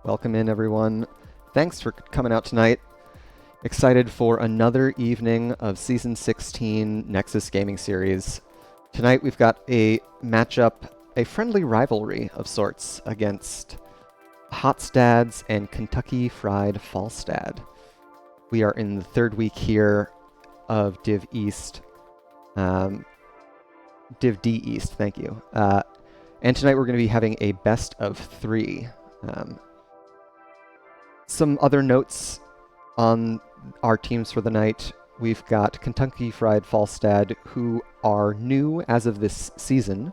Welcome in, everyone. Thanks for coming out tonight. Excited for another evening of Season 16 Nexus Gaming Series. Tonight we've got a matchup, a friendly rivalry of sorts against Hotstads and Kentucky Fried Falstad. We are in the third week here of Div East. Div D East, thank you. And tonight we're going to be having a best of 3. Some other notes on our teams for the night. We've got Kentucky Fried Falstad, who are new as of this season,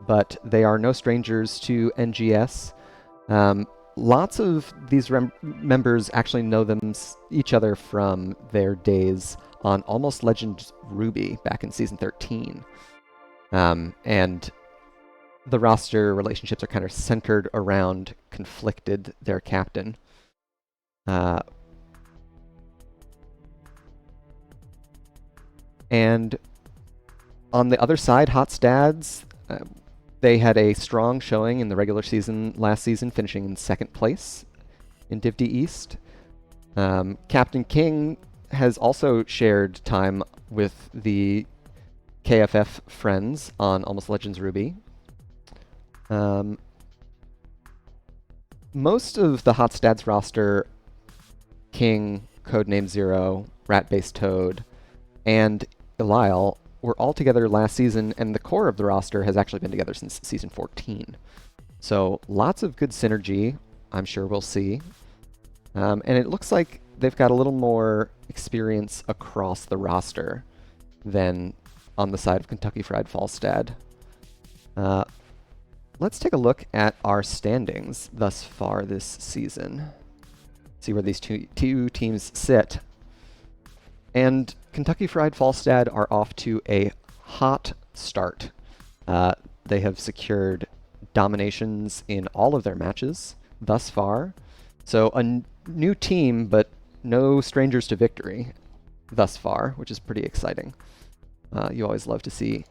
but they are no strangers to NGS. Lots of these members actually know each other from their days on Almost Legends Ruby back in Season 13. And the roster relationships are kind of centered around Conflicted, their captain. And on the other side, Hotstads, they had a strong showing in the regular season last season, finishing in 2nd place in Div D East. Captain King has also shared time with the KFF friends on Almost Legends Ruby. Most of the Hotstads roster, King, Codename Zero, Rat-Based Toad, and Elial were all together last season, and the core of the roster has actually been together since Season 14. So lots of good synergy, I'm sure we'll see. And it looks like they've got a little more experience across the roster than on the side of Kentucky Fried Falstad. Let's take a look at our standings thus far this season. See where these two teams sit. And Kentucky Fried Falstad are off to a hot start. They have secured dominations in all of their matches thus far. So a new team, but no strangers to victory thus far, which is pretty exciting. You always love to see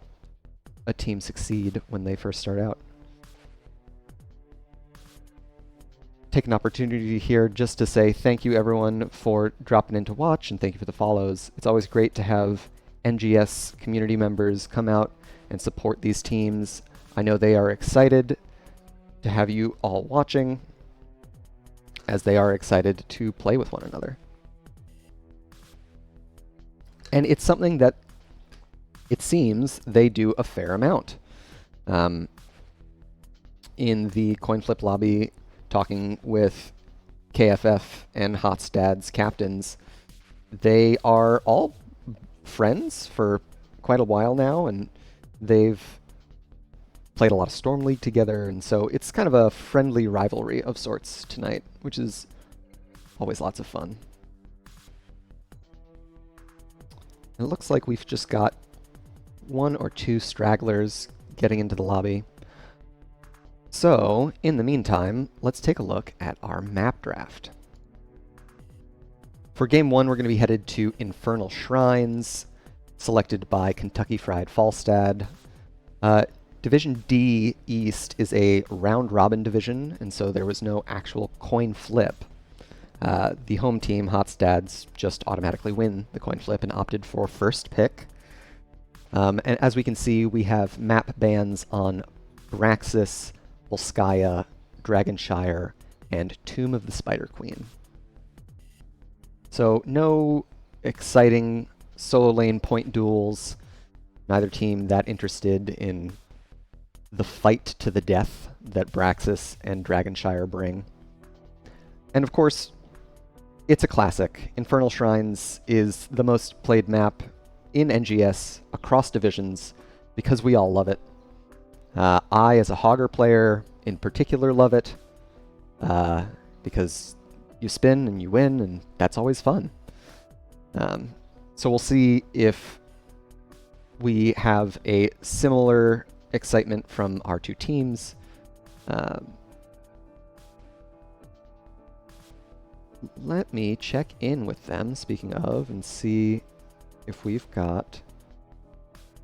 a team succeed when they first start out. Take an opportunity here just to say thank you everyone for dropping in to watch, and thank you for the follows. It's always great to have NGS community members come out and support these teams. I know they are excited to have you all watching, as they are excited to play with one another. And it's something that it seems they do a fair amount. In the coin flip lobby, talking with KFF and Hotstad's captains, they are all friends for quite a while now, and they've played a lot of Storm League together, and so it's kind of a friendly rivalry of sorts tonight, which is always lots of fun. It looks like we've just got 1 or 2 stragglers getting into the lobby. So, in the meantime, let's take a look at our map draft. For Game 1, we're going to be headed to Infernal Shrines, selected by Kentucky Fried Falstad. Division D East is a round-robin division, and so there was no actual coin flip. The home team, Hotstads, just automatically win the coin flip and opted for first pick. And as we can see, we have map bans on Braxis, Volskaya, Dragonshire, and Tomb of the Spider Queen. So no exciting solo lane point duels, neither team that interested in the fight to the death that Braxis and Dragonshire bring. And of course, it's a classic. Infernal Shrines is the most played map in NGS across divisions because we all love it. I, as a Hogger player, in particular love it because you spin and you win, and that's always fun. So we'll see if we have a similar excitement from our two teams. Let me check in with them, speaking of, and see if we've got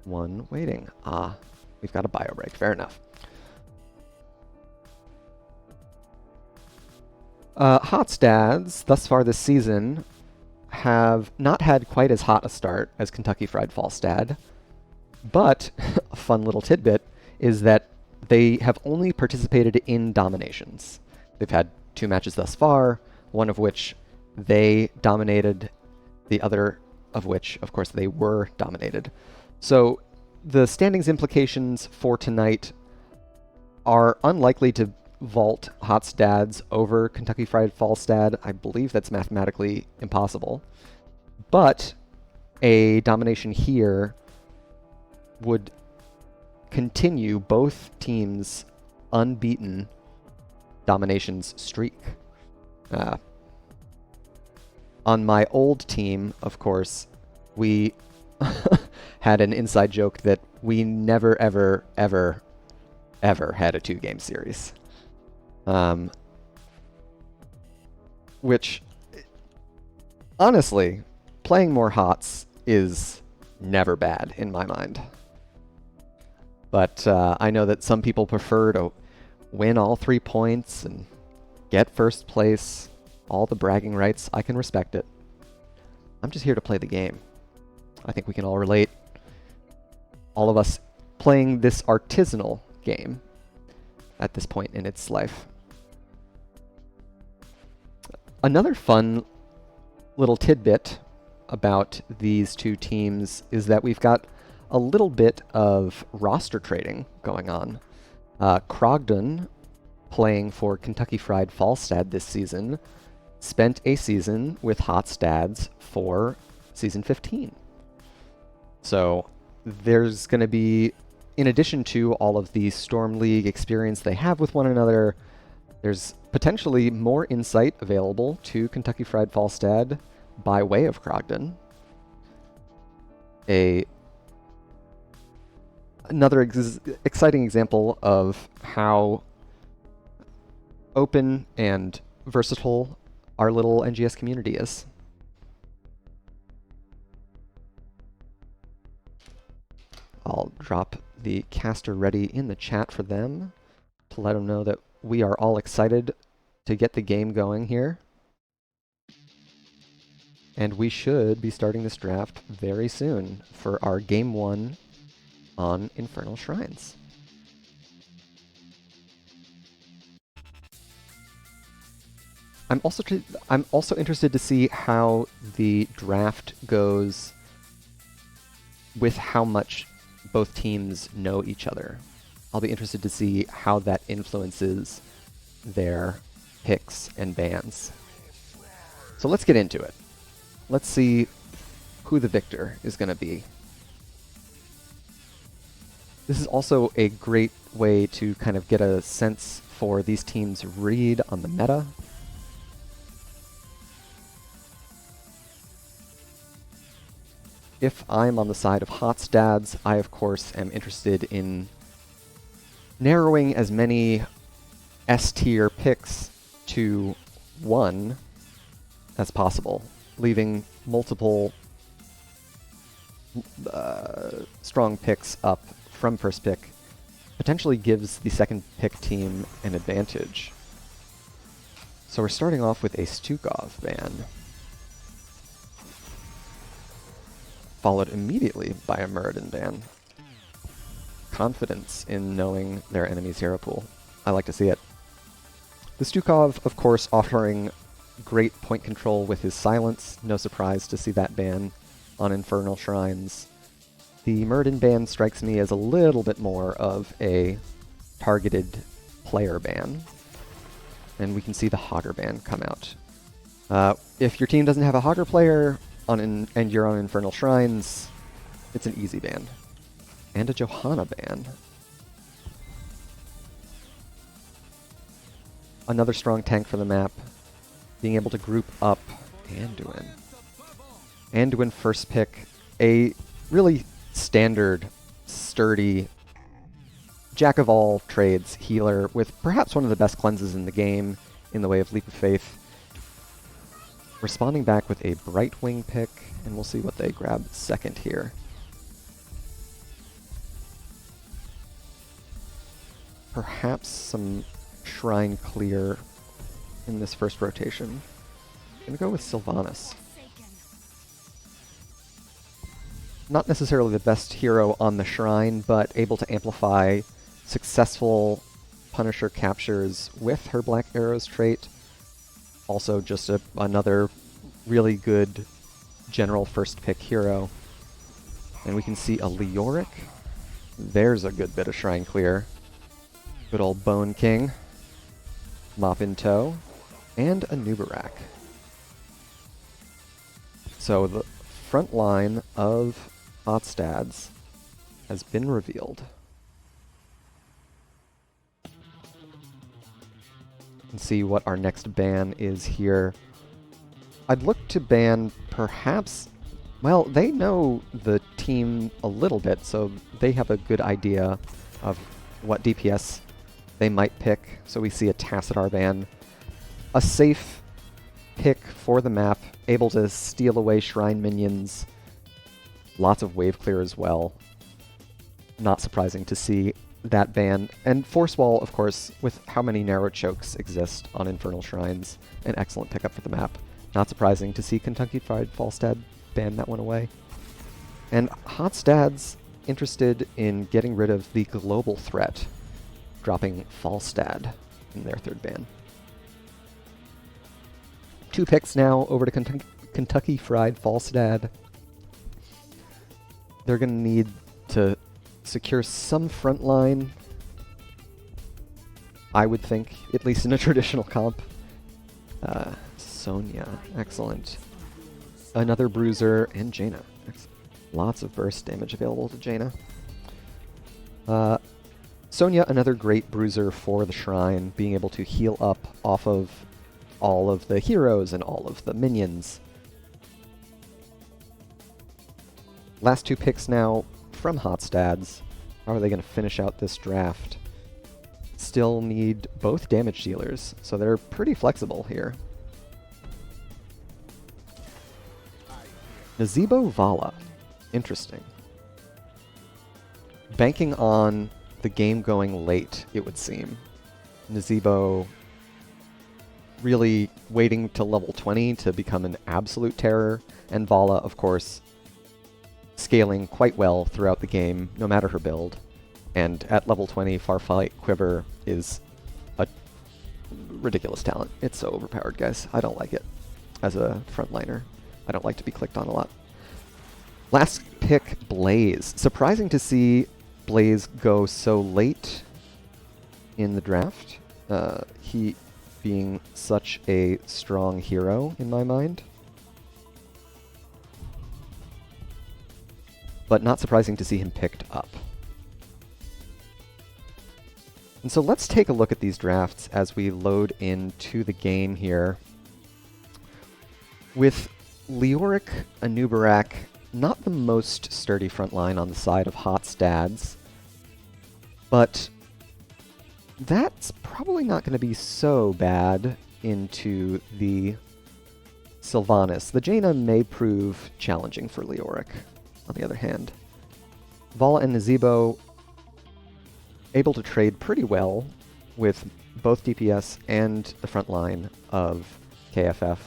one waiting. Ah, we've got a bio break. Fair enough. Hotstads, thus far this season, have not had quite as hot a start as Kentucky Fried Falstad, but a fun little tidbit is that they have only participated in dominations. They've had 2 matches thus far, one of which they dominated, the other of which, of course, they were dominated. So the standings implications for tonight are unlikely to vault Hotstads over Kentucky Fried Falstad. I believe that's mathematically impossible. But a domination here would continue both teams' unbeaten dominations streak. On my old team, of course, we had an inside joke that we never, ever, ever, ever had a 2-game series. Which, honestly, playing more HOTS is never bad in my mind. But I know that some people prefer to win all 3 points and get first place, all the bragging rights. I can respect it. I'm just here to play the game. I think we can all relate. All of us playing this artisanal game at this point in its life. Another fun little tidbit about these two teams is that we've got a little bit of roster trading going on. Crogdon, playing for Kentucky Fried Falstad this season, spent a season with Hotstads for Season 15. So there's going to be, in addition to all of the Storm League experience they have with one another, there's potentially more insight available to Kentucky Fried Falstad by way of Crogdon. Another exciting example of how open and versatile our little NGS community is. I'll drop the caster ready in the chat for them to let them know that we are all excited to get the game going here. And we should be starting this draft very soon for our Game 1 on Infernal Shrines. I'm also interested to see how the draft goes with how much both teams know each other. I'll be interested to see how that influences their picks and bans. So let's get into it. Let's see who the victor is going to be. This is also a great way to kind of get a sense for these teams' read on the meta. If I'm on the side of Hotstads, I of course am interested in narrowing as many S-tier picks to 1 as possible, leaving multiple strong picks up from first pick potentially gives the second pick team an advantage. So we're starting off with a Stukov ban, followed immediately by a Muradin ban. Confidence in knowing their enemy's hero pool. I like to see it. The Stukov, of course, offering great point control with his silence. No surprise to see that ban on Infernal Shrines. The Muradin ban strikes me as a little bit more of a targeted player ban. And we can see the Hogger ban come out. If your team doesn't have a Hogger player and you're on Infernal Shrines, it's an easy ban. And a Johanna ban. Another strong tank for the map. being able to group up Anduin. Anduin first pick, a really standard, sturdy, jack-of-all-trades healer with perhaps one of the best cleanses in the game in the way of Leap of Faith. Responding back with a Brightwing pick, and we'll see what they grab second here. Perhaps some Shrine Clear in this first rotation. I'm gonna go with Sylvanas. Not necessarily the best hero on the Shrine, but able to amplify successful Punisher captures with her Black Arrows trait. Also just another really good general first pick hero. And we can see a Leoric. There's a good bit of Shrine Clear. Good old Bone King. Mop in tow. And a Nubarak. So the front line of Falstad's has been revealed. And see what our next ban is here. I'd look to ban perhaps, well, they know the team a little bit, so they have a good idea of what DPS they might pick. So we see a Tassadar ban. A safe pick for the map, able to steal away Shrine minions. Lots of wave clear as well. Not surprising to see that ban. And Force Wall, of course, with how many narrow chokes exist on Infernal Shrines. An excellent pickup for the map. Not surprising to see Kentucky Fried Falstad ban that one away. And Hotstad's interested in getting rid of the global threat, dropping Falstad in their third ban. 2 picks now over to Kentucky Fried Falstad. They're going to need to secure some front line, I would think, at least in a traditional comp. Sonya, excellent. Another Bruiser, and Jaina. Lots of burst damage available to Jaina. Sonya, another great Bruiser for the Shrine, being able to heal up off of all of the heroes and all of the minions. Last 2 picks now from Hotstad's. How are they going to finish out this draft? Still need both damage dealers, so they're pretty flexible here. Nazebo Vala. Interesting. Banking on the game going late, it would seem. Nazebo really waiting to level 20 to become an absolute terror, and Vala, of course, scaling quite well throughout the game, no matter her build. And at level 20, Farfight Quiver is a ridiculous talent. It's so overpowered, guys. I don't like it as a frontliner. I don't like to be clicked on a lot. Last pick, Blaze. Surprising to see Blaze go so late in the draft. He being such a strong hero in my mind. But not surprising to see him picked up. And so let's take a look at these drafts as we load into the game here. With Leoric, Anubarak, not the most sturdy front line on the side of Hotstad's, but that's probably not going to be so bad into the Sylvanas. The Jaina may prove challenging for Leoric, on the other hand. Vala and Nazebo able to trade pretty well with both DPS and the front line of KFF.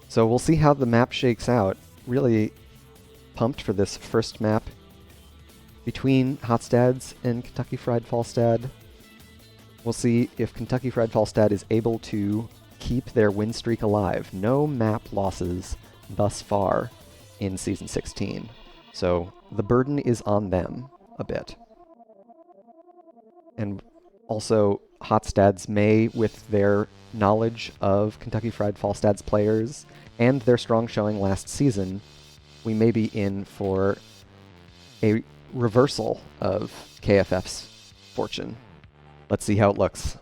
So we'll see how the map shakes out. Really pumped for this first map between Hotstad's and Kentucky Fried Falstad. We'll see if Kentucky Fried Falstad is able to keep their win streak alive. No map losses thus far in Season 16. So the burden is on them a bit. And also, Hotstad's may, with their knowledge of Kentucky Fried Falstad's players and their strong showing last season, we may be in for a reversal of KFF's fortune. Let's see how it looks.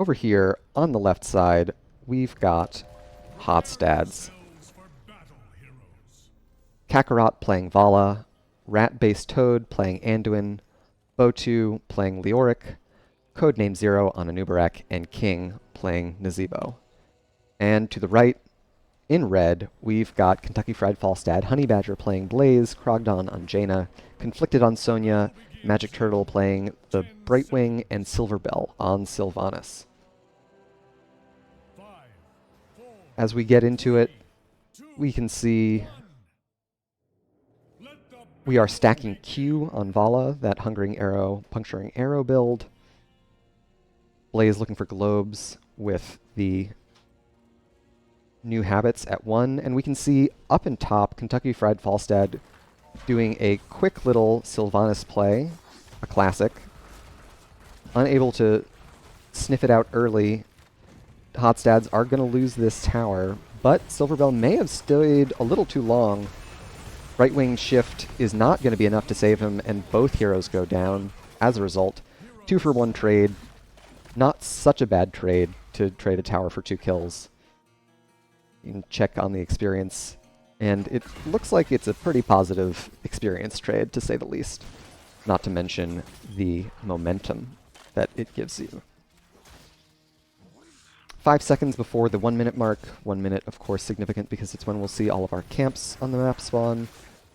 over here on the left side, we've got Hotstads. Kakarot playing Vala, Rat-based Toad playing Anduin, Botu playing Leoric, Codename Zero on Anubarak, and King playing Nazeebo. And to the right, in red, we've got Kentucky Fried Falstad, Honey Badger playing Blaze, Krogdon on Jaina, Conflicted on Sonya, Magic Turtle playing the Brightwing, and Silverbell on Sylvanas. As we get into it, we can see we are stacking Q on Vala, that Hungering Arrow, Puncturing Arrow build. Blaze looking for globes with the new habits at 1, and we can see up in top Kentucky Fried Falstad doing a quick little Sylvanas play, a classic. Unable to sniff it out early, Hotstads are going to lose this tower, but Silverbell may have stayed a little too long. Right-wing shift is not going to be enough to save him, and both heroes go down as a result. 2-for-1 trade. Not such a bad trade to trade a tower for 2 kills. You can check on the experience, and it looks like it's a pretty positive experience trade, to say the least. Not to mention the momentum that it gives you. 5 seconds before the 1 minute mark. 1 minute, of course, significant because it's when we'll see all of our camps on the map spawn,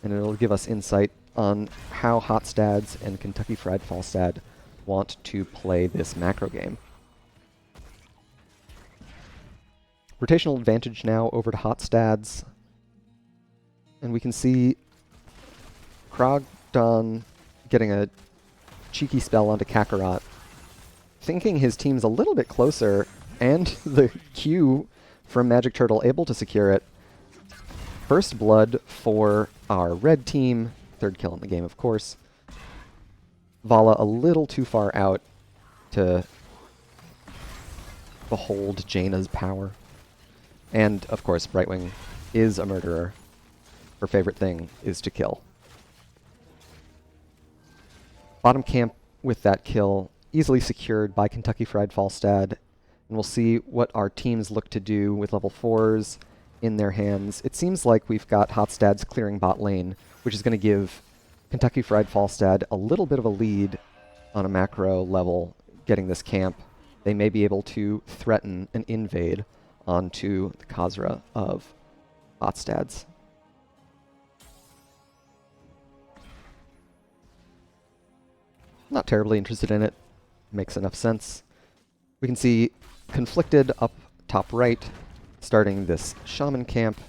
and it'll give us insight on how Hotstads and Kentucky Fried Falstad want to play this macro game. Rotational advantage now over to Hotstads, and we can see Krogdon getting a cheeky spell onto Kakarot, thinking his team's a little bit closer, and the Q from Magic Turtle able to secure it. First blood for our red team, 3rd kill in the game, of course. Vala a little too far out to behold Jaina's power. And, of course, Brightwing is a murderer. Her favorite thing is to kill. Bottom camp with that kill, easily secured by Kentucky Fried Falstad. And we'll see what our teams look to do with level 4s in their hands. It seems like we've got Hotstads clearing bot lane, which is going to give Kentucky Fried Falstad a little bit of a lead on a macro level getting this camp. They may be able to threaten an invade onto the Khazra of Hotstads. Not terribly interested in it. Makes enough sense. We can see Conflicted up top right, starting this Shaman camp.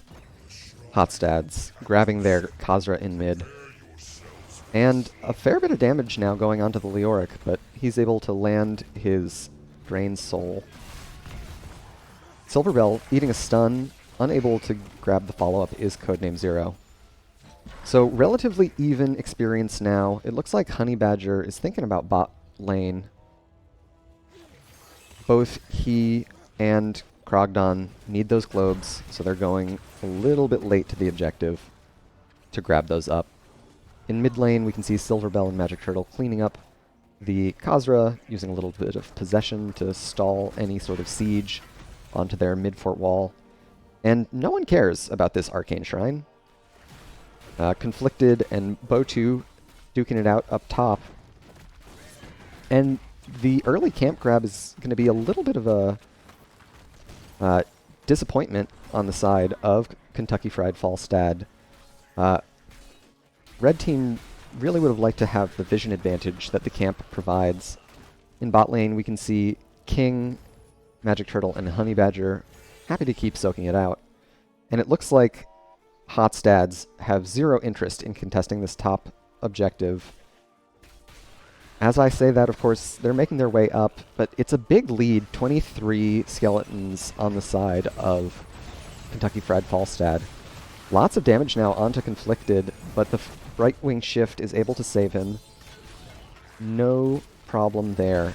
Hotstads grabbing their Khazra in mid. And a fair bit of damage now going onto the Leoric, but he's able to land his Drained Soul. Silverbell eating a stun, unable to grab the follow-up, is Codename Zero. So relatively even experience now. It looks like Honey Badger is thinking about bot lane. Both he and Krogdon need those globes, so they're going a little bit late to the objective to grab those up. In mid lane, we can see Silverbell and Magic Turtle cleaning up the Khazra, using a little bit of possession to stall any sort of siege onto their mid-fort wall. And no one cares about this Arcane Shrine. Conflicted and Botu duking it out up top. And the early camp grab is going to be a little bit of a disappointment on the side of Kentucky Fried Falstad. Red team really would have liked to have the vision advantage that the camp provides. In bot lane, we can see King, Magic Turtle, and Honey Badger happy to keep soaking it out. And it looks like Hotstads have zero interest in contesting this top objective. As I say that, of course, they're making their way up, but it's a big lead, 23 skeletons on the side of Kentucky Fried Falstad. Lots of damage now onto Conflicted, but the Brightwing shift is able to save him. No problem there.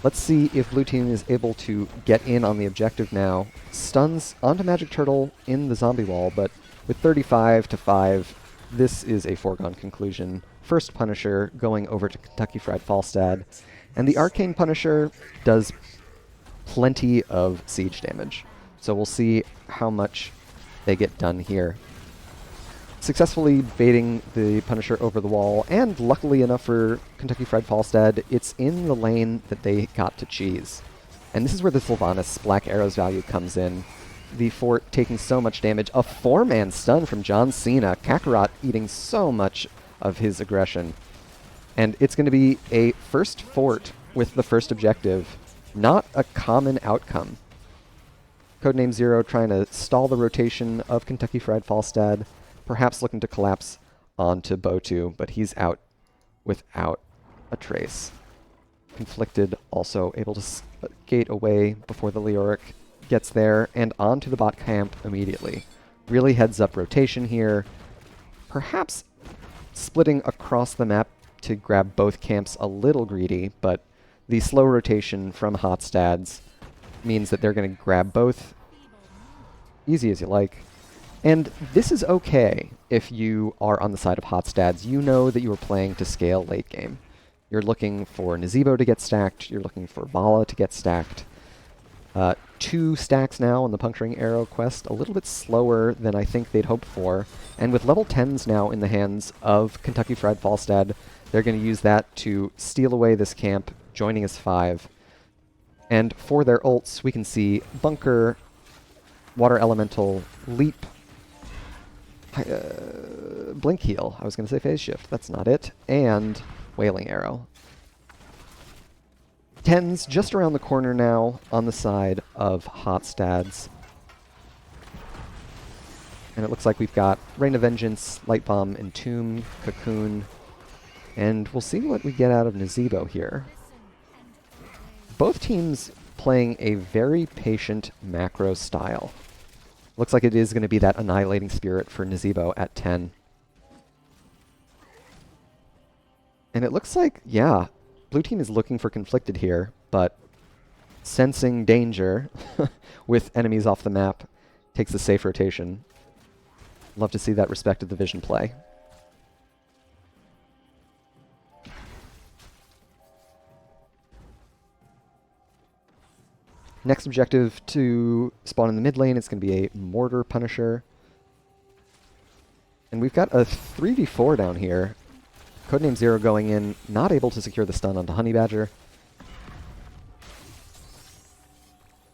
Let's see if blue team is able to get in on the objective now. Stuns onto Magic Turtle in the zombie wall, but with 35 to 5, this is a foregone conclusion. First Punisher going over to Kentucky Fried Falstad, and the Arcane Punisher does plenty of siege damage. So we'll see how much they get done here. Successfully baiting the Punisher over the wall, and luckily enough for Kentucky Fried Falstad, it's in the lane that they got to cheese. And this is where the Sylvanas Black Arrow's value comes in. The fort taking so much damage. A 4-man stun from John Cena. Kakarot eating so much of his aggression. And it's going to be a first fort with the first objective. Not a common outcome. Codename Zero trying to stall the rotation of Kentucky Fried Falstad. Perhaps looking to collapse onto Botu, but he's out without a trace. Conflicted also able to gate away before the Leoric gets there, and onto the bot camp immediately. Really heads up rotation here. Perhaps splitting across the map to grab both camps a little greedy, but the slow rotation from Hotstads means that they're going to grab both easy as you like. And this is okay if you are on the side of Hotstads. You know that you are playing to scale late game. You're looking for Nazeebo to get stacked. You're looking for Vala to get stacked. 2 stacks now on the Puncturing Arrow quest, a little bit slower than I think they'd hoped for. And with level 10s now in the hands of Kentucky Fried Falstad, they're going to use that to steal away this camp, joining as 5. And for their ults, we can see Bunker, Water Elemental, Leap, Blink Heal. I was going to say Phase Shift. That's not it. And Wailing Arrow. 10s just around the corner now on the side of Hotstads. And it looks like we've got Rain of Vengeance, Light Bomb, Entomb, Cocoon. And we'll see what we get out of Nazeebo here. Both teams playing a very patient macro style. Looks like it is going to be that Annihilating Spirit for Nazeebo at 10. And it looks like, yeah, blue team is looking for Conflicted here, but sensing danger with enemies off the map takes a safe rotation. Love to see that Respect of the Vision play. Next objective to spawn in the mid lane is going to be a Mortar Punisher. And we've got a 3v4 down here. Codename Zero going in, not able to secure the stun onto Honey Badger.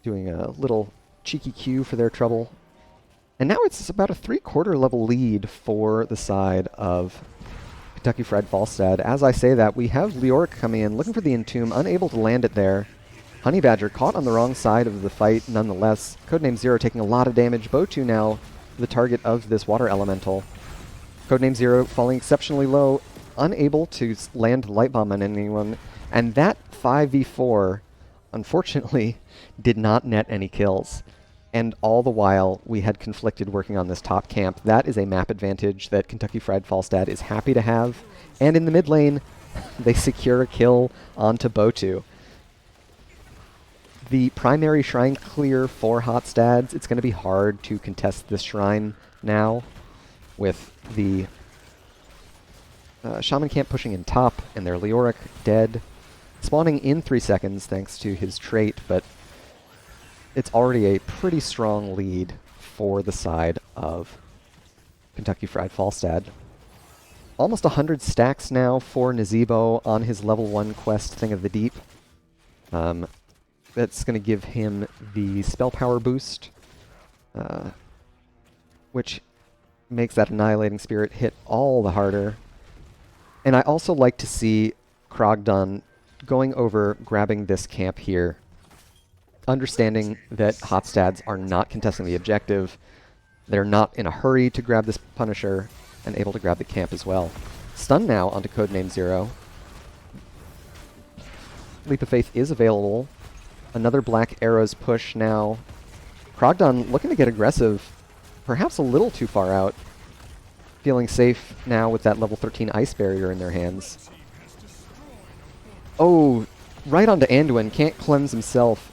Doing a little cheeky Q for their trouble. And now it's about a 3/4 level lead for the side of Kentucky Fried Falstad. As I say that, we have Leoric coming in, looking for the Entomb, unable to land it there. Honey Badger caught on the wrong side of the fight nonetheless. Codename Zero taking a lot of damage. Botu now the target of this Water Elemental. Codename Zero falling exceptionally low, unable to land the Light Bomb on anyone. And that 5v4, unfortunately, did not net any kills. And all the while, we had Conflicted working on this top camp. That is a map advantage that Kentucky Fried Falstad is happy to have. And in the mid lane, they secure a kill onto Botu. The primary shrine clear for Hotstads, it's going to be hard to contest this shrine now with the Shaman Camp pushing in top and their Leoric dead. Spawning in 3 seconds thanks to his trait, but it's already a pretty strong lead for the side of Kentucky Fried Falstad. Almost 100 stacks now for Nazeebo on his level 1 quest, Thing of the Deep. That's going to give him the spell power boost, which makes that Annihilating Spirit hit all the harder. And I also like to see Krogdon going over, grabbing this camp here, understanding that Hotstads are not contesting the objective. They're not in a hurry to grab this Punisher, and able to grab the camp as well. Stun now onto Codename Zero. Leap of Faith is available. Another Black Arrows push now. Krogdon looking to get aggressive, perhaps a little too far out. Feeling safe now with that level 13 Ice Barrier in their hands. Oh, right onto Anduin, can't cleanse himself.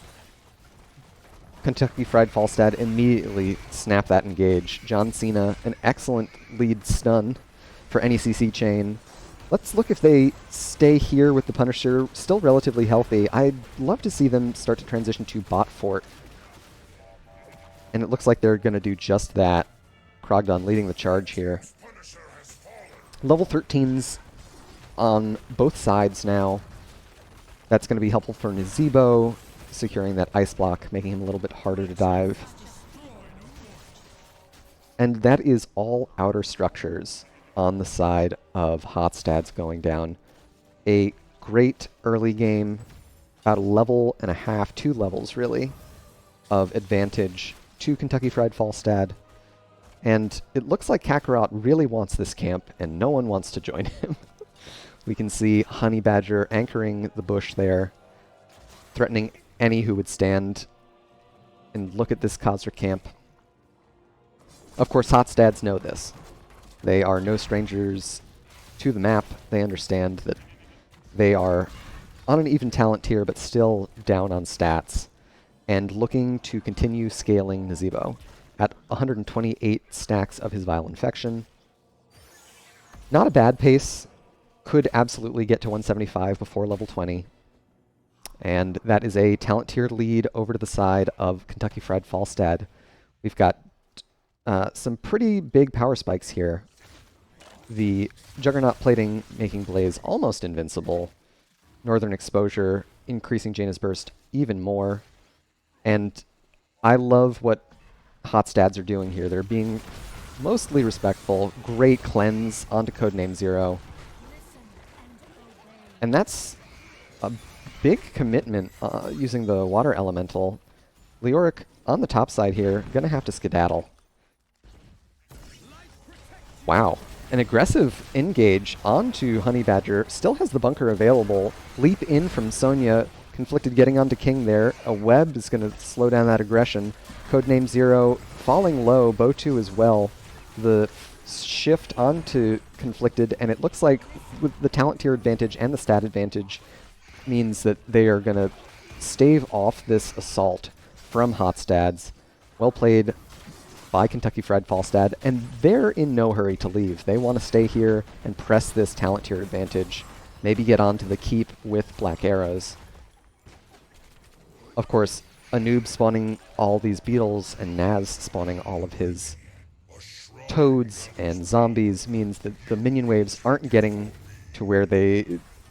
Kentucky Fried Falstad immediately snap that engage. John Cena, an excellent lead stun for any CC chain. Let's look if they stay here with the Punisher, still relatively healthy. I'd love to see them start to transition to bot fort. And it looks like they're going to do just that. Krogdon leading the charge here. Level 13s on both sides now. That's going to be helpful for Nazebo, securing that ice block, making him a little bit harder to dive. And that is all outer structures on the side of Hotstads going down. A great early game, about a level and a half, 2 levels really, of advantage to Kentucky Fried Falstad. And it looks like Kakarot really wants this camp, and no one wants to join him. We can see Honey Badger anchoring the bush there, threatening any who would stand. And look at this Khazra camp. Of course, Hotstads know this. They are no strangers to the map. They understand that they are on an even talent tier, but still down on stats, and looking to continue scaling Nazebo at 128 stacks of his Vile Infection. Not a bad pace. Could absolutely get to 175 before level 20. And that is a talent tier lead over to the side of Kentucky Fried Falstad. We've got some pretty big power spikes here. The Juggernaut plating making Blaze almost invincible. Northern Exposure increasing Jaina's Burst even more. And I love what Hotstads are doing here. They're being mostly respectful. Great cleanse onto Codename Zero. And that's a big commitment using the Water Elemental. Leoric on the top side here, gonna have to skedaddle. Wow. An aggressive engage onto Honey Badger. Still has the bunker available. Leap in from Sonya. Conflicted getting onto King there. A web is going to slow down that aggression. Codename Zero falling low. Bo2 as well. The shift onto Conflicted, and it looks like with the talent tier advantage and the stat advantage means that they are going to stave off this assault from Hotstads. Well played by Kentucky Fried Falstad, and they're in no hurry to leave. They want to stay here and press this talent tier advantage, maybe get onto the keep with Black Arrows. Of course, Anub spawning all these beetles and Naz spawning all of his toads and zombies means that the minion waves aren't getting to where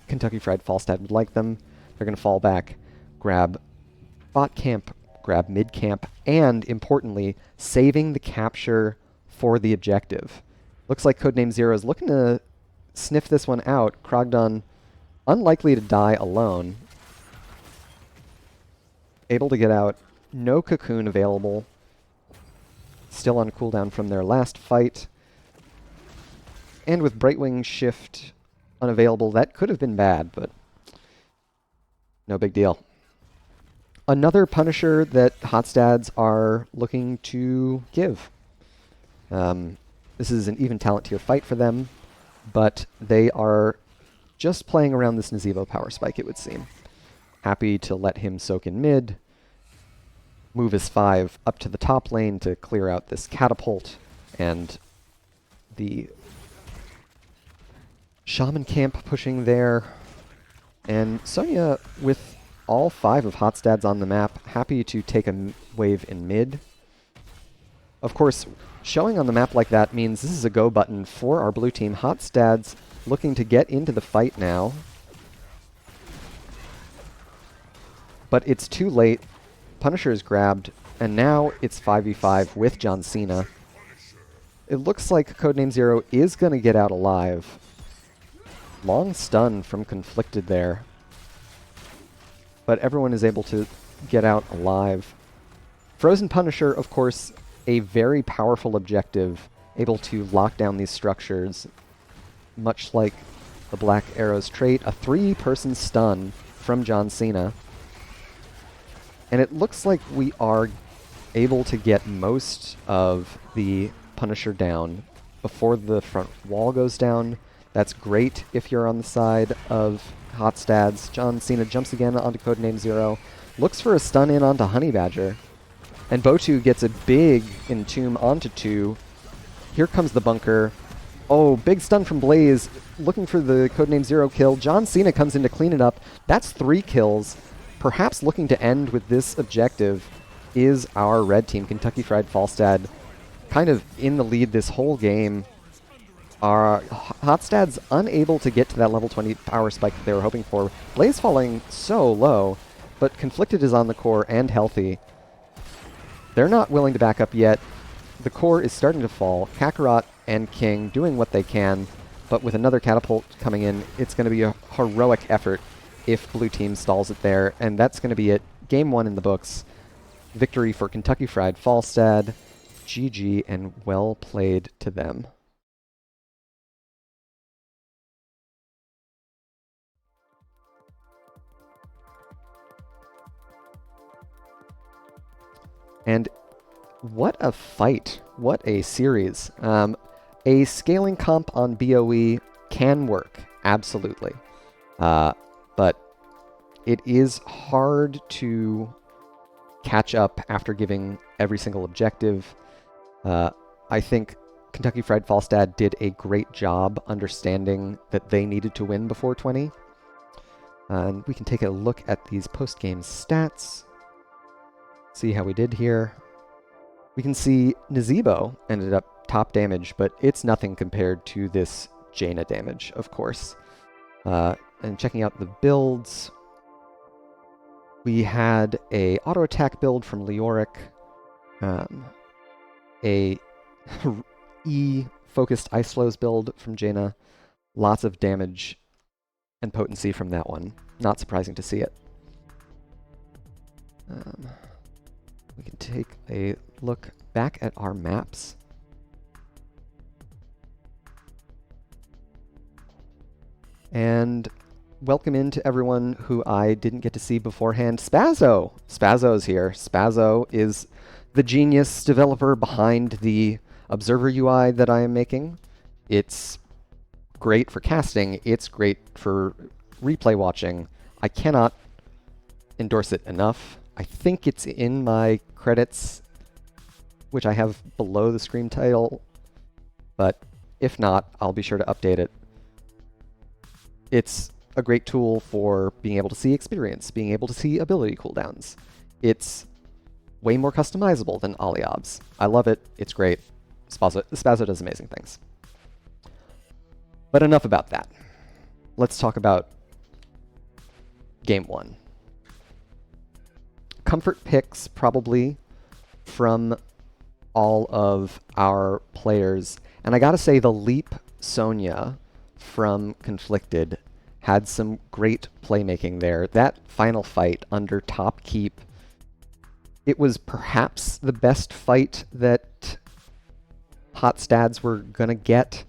Kentucky Fried Falstad would like them. They're going to fall back, grab bot camp, grab mid camp, and importantly, saving the capture for the objective. Looks like Codename Zero is looking to sniff this one out. Krogdon unlikely to die alone. Able to get out. No cocoon available. Still on cooldown from their last fight. And with Brightwing Shift unavailable, that could have been bad, but no big deal. Another Punisher that Hotstads are looking to give. This is an even talent tier fight for them, but they are just playing around this Nazebo power spike, it would seem. Happy to let him soak in mid, move his 5 up to the top lane to clear out this catapult, and the Shaman camp pushing there. And Sonya with all 5 of Hotstads on the map, happy to take a wave in mid. Of course, showing on the map like that means this is a go button for our blue team. Hotstads looking to get into the fight now. But it's too late. Punisher is grabbed, and now it's 5v5 with John Cena. It looks like Codename Zero is going to get out alive. Long stun from Conflicted there. But everyone is able to get out alive. Frozen Punisher, of course, a very powerful objective, able to lock down these structures, much like the Black Arrow's trait. A 3-person stun from John Cena. And it looks like we are able to get most of the Punisher down before the front wall goes down. That's great if you're on the side of Hotstads. John Cena jumps again onto Codename Zero. Looks for a stun in onto Honey Badger. And Bo2 gets a big entomb onto 2. Here comes the bunker. Oh, big stun from Blaze, looking for the codename 0 kill. John Cena comes in to clean it up. That's 3 kills. Perhaps looking to end with this objective is our red team. Kentucky Fried Falstad kind of in the lead this whole game. Our Hotstad's unable to get to that level 20 power spike that they were hoping for. Blaze falling so low, but Conflicted is on the core and healthy. They're not willing to back up yet. The core is starting to fall. Kakarot and King doing what they can, but with another catapult coming in, it's going to be a heroic effort if blue team stalls it there, and that's going to be it. Game 1 in the books. Victory for Kentucky Fried Falstad. GG and well played to them. And what a fight. What a series. A scaling comp on BOE can work, absolutely. But it is hard to catch up after giving every single objective. I think Kentucky Fried Falstad did a great job understanding that they needed to win before 20. And we can take a look at these post-game stats. See how we did here. We can see Nazebo ended up top damage, but it's nothing compared to this Jaina damage, of course. And checking out the builds, we had a auto attack build from Leoric, a E-focused Ice Flows build from Jaina, lots of damage and potency from that one. Not surprising to see it. We can take a look back at our maps. And welcome in to everyone who I didn't get to see beforehand. Spazzo! Spazzo's here. Spazzo is the genius developer behind the Observer UI that I am making. It's great for casting. It's great for replay watching. I cannot endorse it enough. I think it's in my credits, which I have below the screen title, but if not, I'll be sure to update it. It's a great tool for being able to see experience, being able to see ability cooldowns. It's way more customizable than Aliab's. I love it. It's great. Spazzo does amazing things. But enough about that. Let's talk about Game 1. Comfort picks, probably, from all of our players. And I gotta say, the Leap Sonya from Conflicted had some great playmaking there. That final fight under top keep, it was perhaps the best fight that Hotstads were gonna get,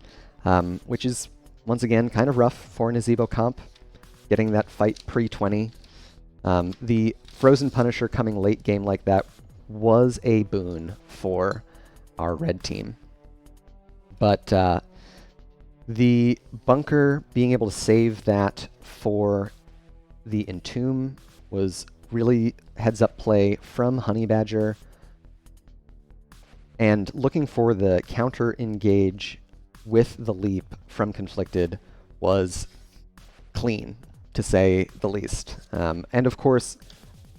which is, once again, kind of rough for Nazebo comp, getting that fight pre-20. The Frozen Punisher coming late game like that was a boon for our red team. But the bunker, being able to save that for the Entomb was really heads-up play from Honey Badger. And looking for the counter-engage with the leap from Conflicted was clean, to say the least. And of course,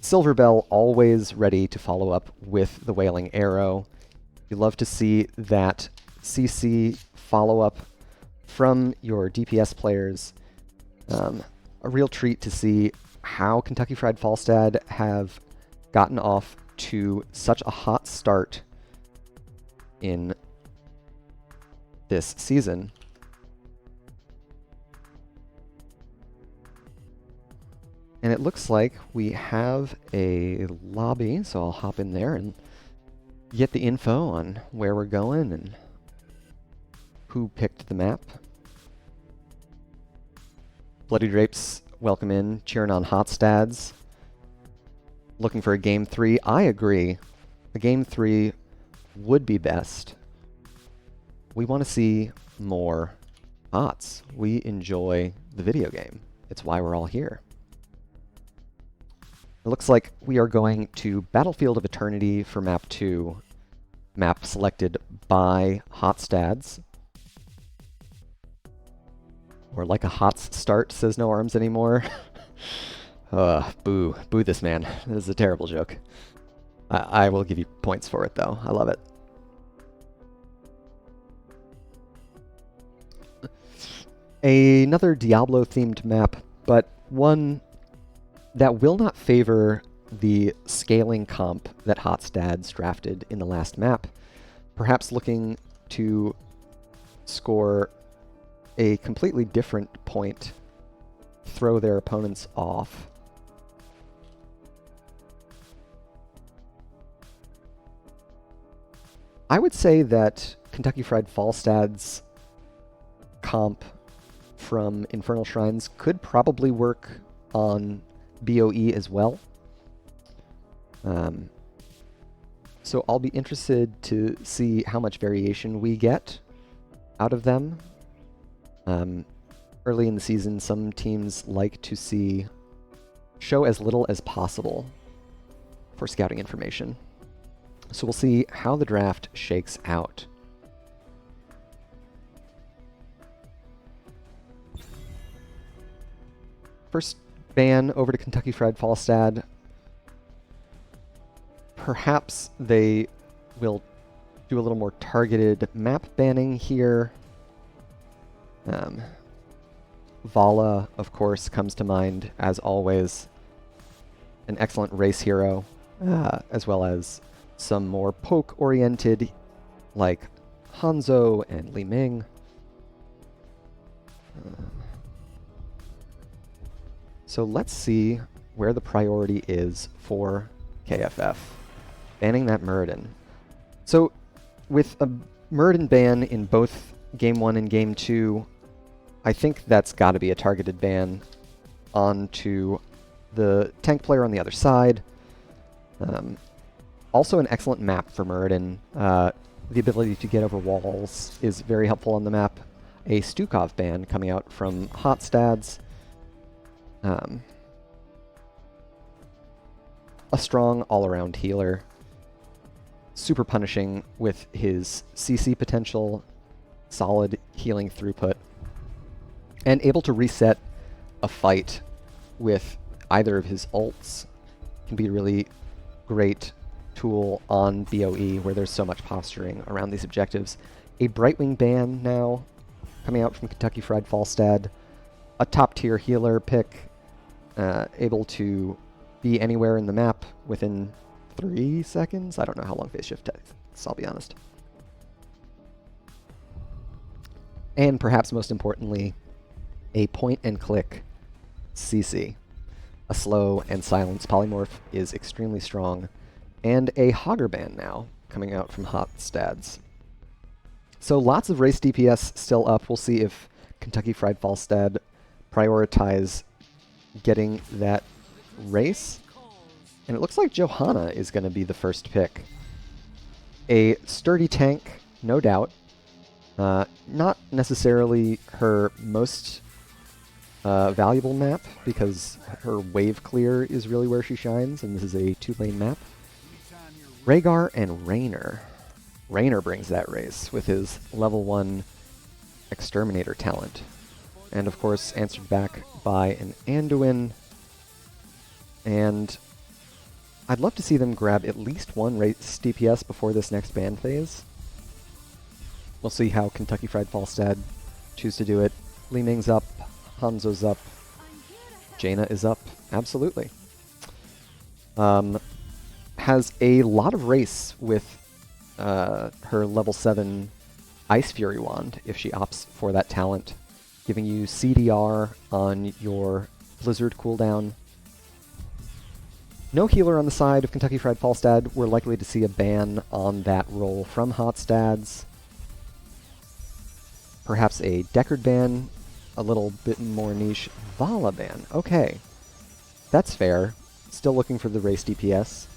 Silverbell always ready to follow up with the Wailing Arrow. You love to see that CC follow-up from your DPS players. A real treat to see how Kentucky Fried Falstad have gotten off to such a hot start in this season. And it looks like we have a lobby, so I'll hop in there and get the info on where we're going and who picked the map. Bloody Drapes, welcome in, cheering on Hotstads. Looking for a Game 3. I agree. A Game 3 would be best. We want to see more bots. We enjoy the video game. It's why we're all here. It looks like we are going to Battlefield of Eternity for Map 2. Map selected by Hotstads. Or like a hot start, says no arms anymore. Boo. Boo this man. This is a terrible joke. I will give you points for it, though. I love it. Another Diablo-themed map, but one that will not favor the scaling comp that Hotstads drafted in the last map, perhaps looking to score a completely different point, throw their opponents off. I would say that Kentucky Fried Falstad's comp from Infernal Shrines could probably work on BOE as well. So I'll be interested to see how much variation we get out of them. Early in the season, some teams like to show as little as possible for scouting information. So we'll see how the draft shakes out. First ban over to Kentucky Fried Falstad. Perhaps they will do a little more targeted map banning here. Vala, of course, comes to mind, as always. An excellent race hero, as well as some more poke-oriented, like Hanzo and Li Ming. So let's see where the priority is for KFF. Banning that Muradin. So with a Muradin ban in both Game 1 and Game 2, I think that's got to be a targeted ban onto the tank player on the other side. Also an excellent map for Muradin. The ability to get over walls is very helpful on the map. A Stukov ban coming out from Hotstads. A strong all-around healer. Super punishing with his CC potential, solid healing throughput, and able to reset a fight with either of his ults. Can be a really great tool on BOE where there's so much posturing around these objectives. A Brightwing ban now coming out from Kentucky Fried Falstad. A top-tier healer pick, able to be anywhere in the map within 3 seconds? I don't know how long phase shift takes, I'll be honest. And perhaps most importantly, a point-and-click CC. A slow and silence polymorph is extremely strong. And a Hogger ban now, coming out from Hotstads. So lots of race DPS still up. We'll see if Kentucky Fried Falstad prioritize getting that race. And it looks like Johanna is going to be the first pick. A sturdy tank, no doubt. Not necessarily her most valuable map, because her wave clear is really where she shines, and this is a 2-lane map. Rhaegar and Raynor. Raynor brings that race with his level 1 Exterminator talent. And of course, answered back by an Anduin. And I'd love to see them grab at least one race DPS before this next ban phase. We'll see how Kentucky Fried Falstad choose to do it. Li Ming's up, Hanzo's up, Jaina is up, absolutely. Has a lot of race with her level 7 Ice Fury wand if she opts for that talent, giving you CDR on your Blizzard cooldown. No healer on the side of Kentucky Fried Falstad. We're likely to see a ban on that role from Hotstads. Perhaps a Deckard ban, a little bit more niche. Vala ban, okay. That's fair. Still looking for the race DPS.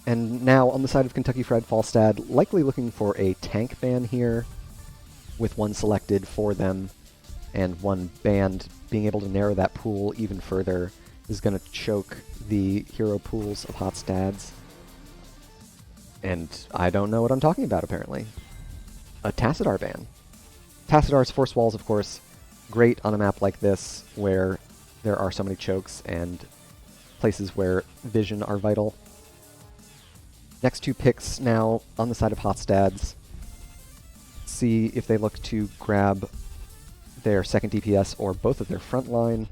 And now, on the side of Kentucky Fried Falstad, likely looking for a tank ban here, with one selected for them, and one banned. Being able to narrow that pool even further is going to choke the hero pools of Hotstads. And I don't know what I'm talking about, apparently. A Tassadar ban. Tassadar's Force Walls, of course, great on a map like this, where there are so many chokes and places where vision are vital. Next two picks now on the side of Hotstads. See if they look to grab their second DPS or both of their front line.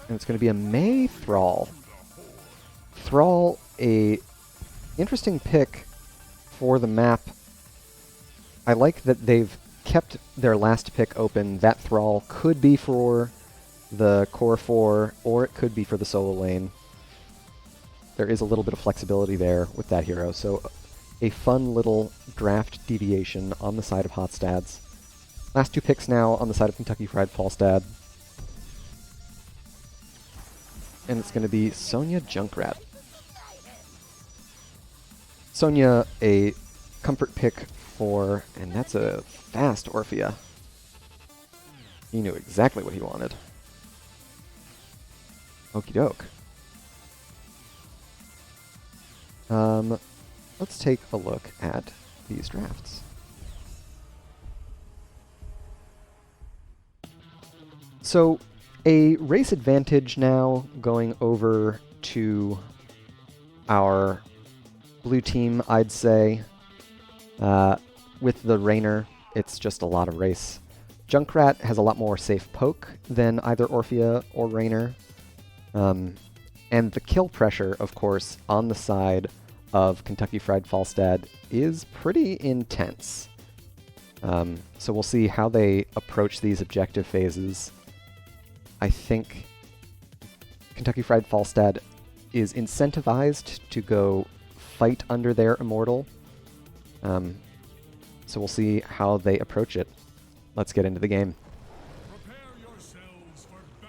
And it's going to be a Mei Thrall. Thrall, a interesting pick for the map. I like that they've kept their last pick open. That Thrall could be for the core 4, or it could be for the solo lane. There is a little bit of flexibility there with that hero, so a fun little draft deviation on the side of Hotstads. Last two picks now on the side of Kentucky Fried Falstad. And it's going to be Sonya Junkrat. Sonya, a comfort pick for, and that's a fast Orphea. He knew exactly what he wanted. Okie doke. Let's take a look at these drafts. So, a race advantage now going over to our blue team, I'd say. With the Raynor, it's just a lot of race. Junkrat has a lot more safe poke than either Orphea or Raynor. And the kill pressure, of course, on the side of Kentucky Fried Falstad is pretty intense. So we'll see how they approach these objective phases. I think Kentucky Fried Falstad is incentivized to go fight under their Immortal. So we'll see how they approach it. Let's get into the game.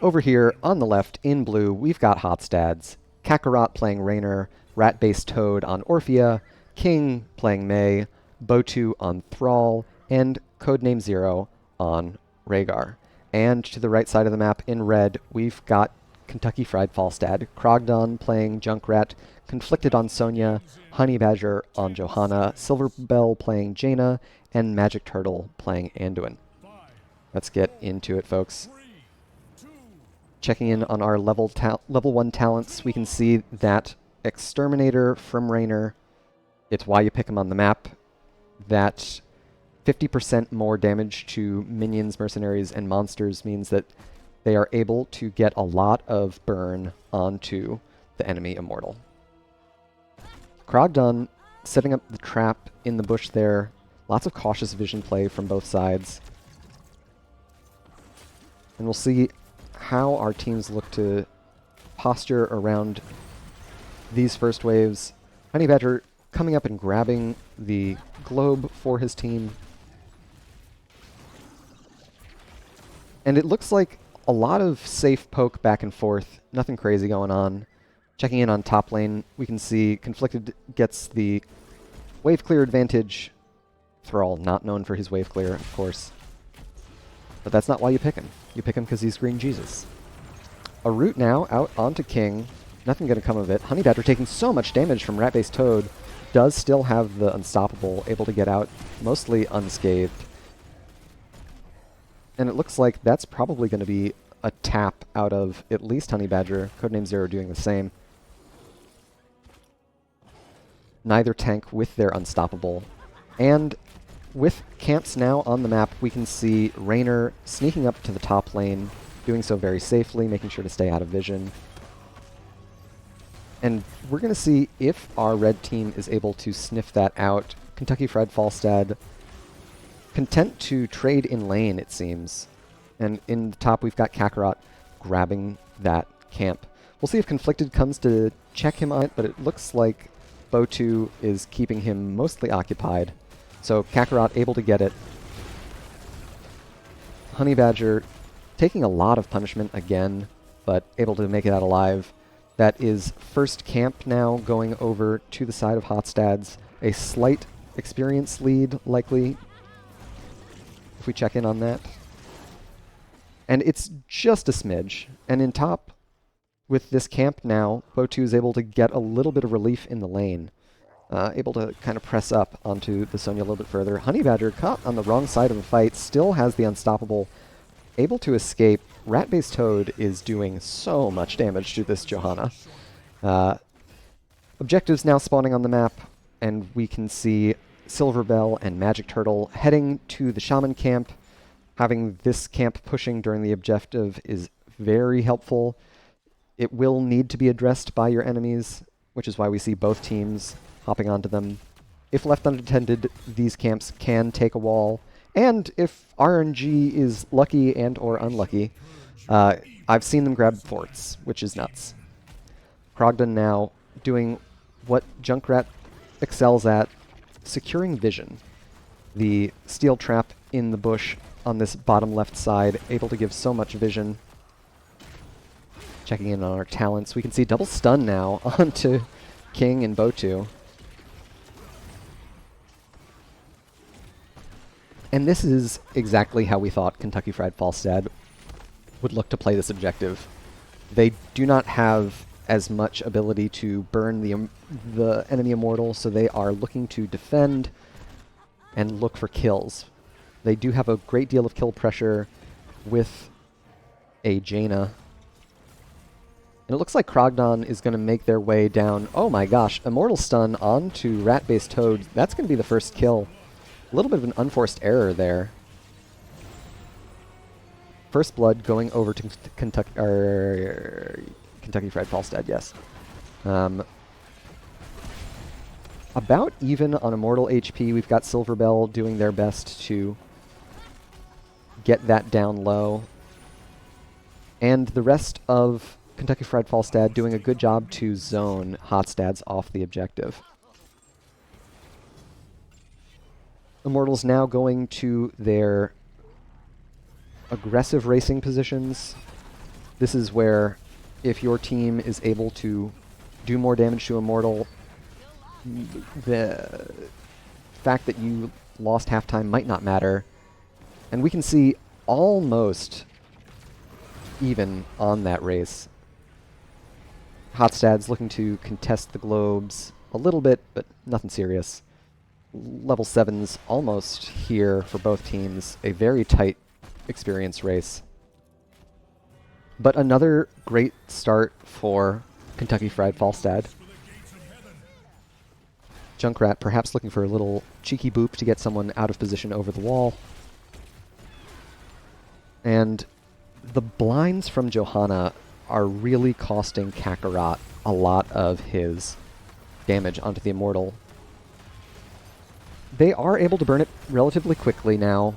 Over here on the left in blue, we've got Hotstads. Kakarot playing Raynor, Rat-based Toad on Orphea, King playing Mei, Botu on Thrall, and Codename Zero on Rhaegar. And to the right side of the map in red, we've got Kentucky Fried Falstad, Krogdon playing Junkrat, Conflicted on Sonya, Honey Badger on Johanna, Silverbell playing Jaina, and Magic Turtle playing Anduin. Let's get into it, folks. Checking in on our level 1 talents, we can see that Exterminator from Raynor, it's why you pick him on the map. That 50% more damage to minions, mercenaries, and monsters means that they are able to get a lot of burn onto the enemy Immortal. Krogdon setting up the trap in the bush there. Lots of cautious vision play from both sides. And we'll see how our teams look to posture around these first waves. Honey Badger coming up and grabbing the globe for his team. And it looks like a lot of safe poke back and forth. Nothing crazy going on. Checking in on top lane, we can see Conflicted gets the wave clear advantage. Thrall, not known for his wave clear, of course. But that's not why you pick him. You pick him because he's Green Jesus. A root now out onto King. Nothing going to come of it. Honey Badger taking so much damage from Rat-based Toad. Does still have the Unstoppable, able to get out mostly unscathed. And it looks like that's probably going to be a tap out of at least Honey Badger. Codename Zero doing the same. Neither tank with their Unstoppable. And with camps now on the map, we can see Raynor sneaking up to the top lane, doing so very safely, making sure to stay out of vision. And we're going to see if our red team is able to sniff that out. Kentucky Fried Falstad content to trade in lane, it seems. And in the top, we've got Kakarot grabbing that camp. We'll see if Conflicted comes to check him out, but it looks like Botu is keeping him mostly occupied. So Kakarot able to get it. Honey Badger taking a lot of punishment again, but able to make it out alive. That is first camp now going over to the side of Hotstads. A slight experience lead, likely, if we check in on that. And it's just a smidge. And in top, with this camp now, Bo2 is able to get a little bit of relief in the lane. Able to kind of press up onto the Sonya a little bit further. Honey Badger, caught on the wrong side of the fight, still has the Unstoppable, able to escape. Rat-based Toad is doing so much damage to this Johanna. Objectives now spawning on the map, and we can see Silver Bell and Magic Turtle heading to the Shaman camp. Having this camp pushing during the objective is very helpful. It will need to be addressed by your enemies, which is why we see both teams hopping onto them. If left unattended, these camps can take a wall, and if RNG is lucky and or unlucky, I've seen them grab forts, which is nuts. Krogdon now doing what Junkrat excels at, securing vision. The steel trap in the bush on this bottom left side, able to give so much vision. Checking in on our talents, we can see double stun now onto King and Bo2. And this is exactly how we thought Kentucky Fried Falstad would look to play this objective. They do not have as much ability to burn the enemy immortal, so they are looking to defend and look for kills. They do have a great deal of kill pressure with a Jaina. And it looks like Krogdon is going to make their way down. Oh my gosh, Immortal Stun onto Rat-based Toad. That's going to be the first kill. A little bit of an unforced error there. First blood going over to Kentucky Fried Falstad, yes. About even on Immortal HP. We've got Silver Bell doing their best to get that down low. And the rest of Kentucky Fried Falstad doing a good job to zone Hotstads off the objective. Immortals now going to their aggressive racing positions. This is where if your team is able to do more damage to Immortal, the fact that you lost halftime might not matter. And we can see almost even on that race. Hotstads looking to contest the globes a little bit, but nothing serious. Level 7's almost here for both teams. A very tight experience race. But another great start for Kentucky Fried Falstad. Junkrat perhaps looking for a little cheeky boop to get someone out of position over the wall. And the blinds from Johanna are really costing Kakarot a lot of his damage onto the Immortal. They are able to burn it relatively quickly now,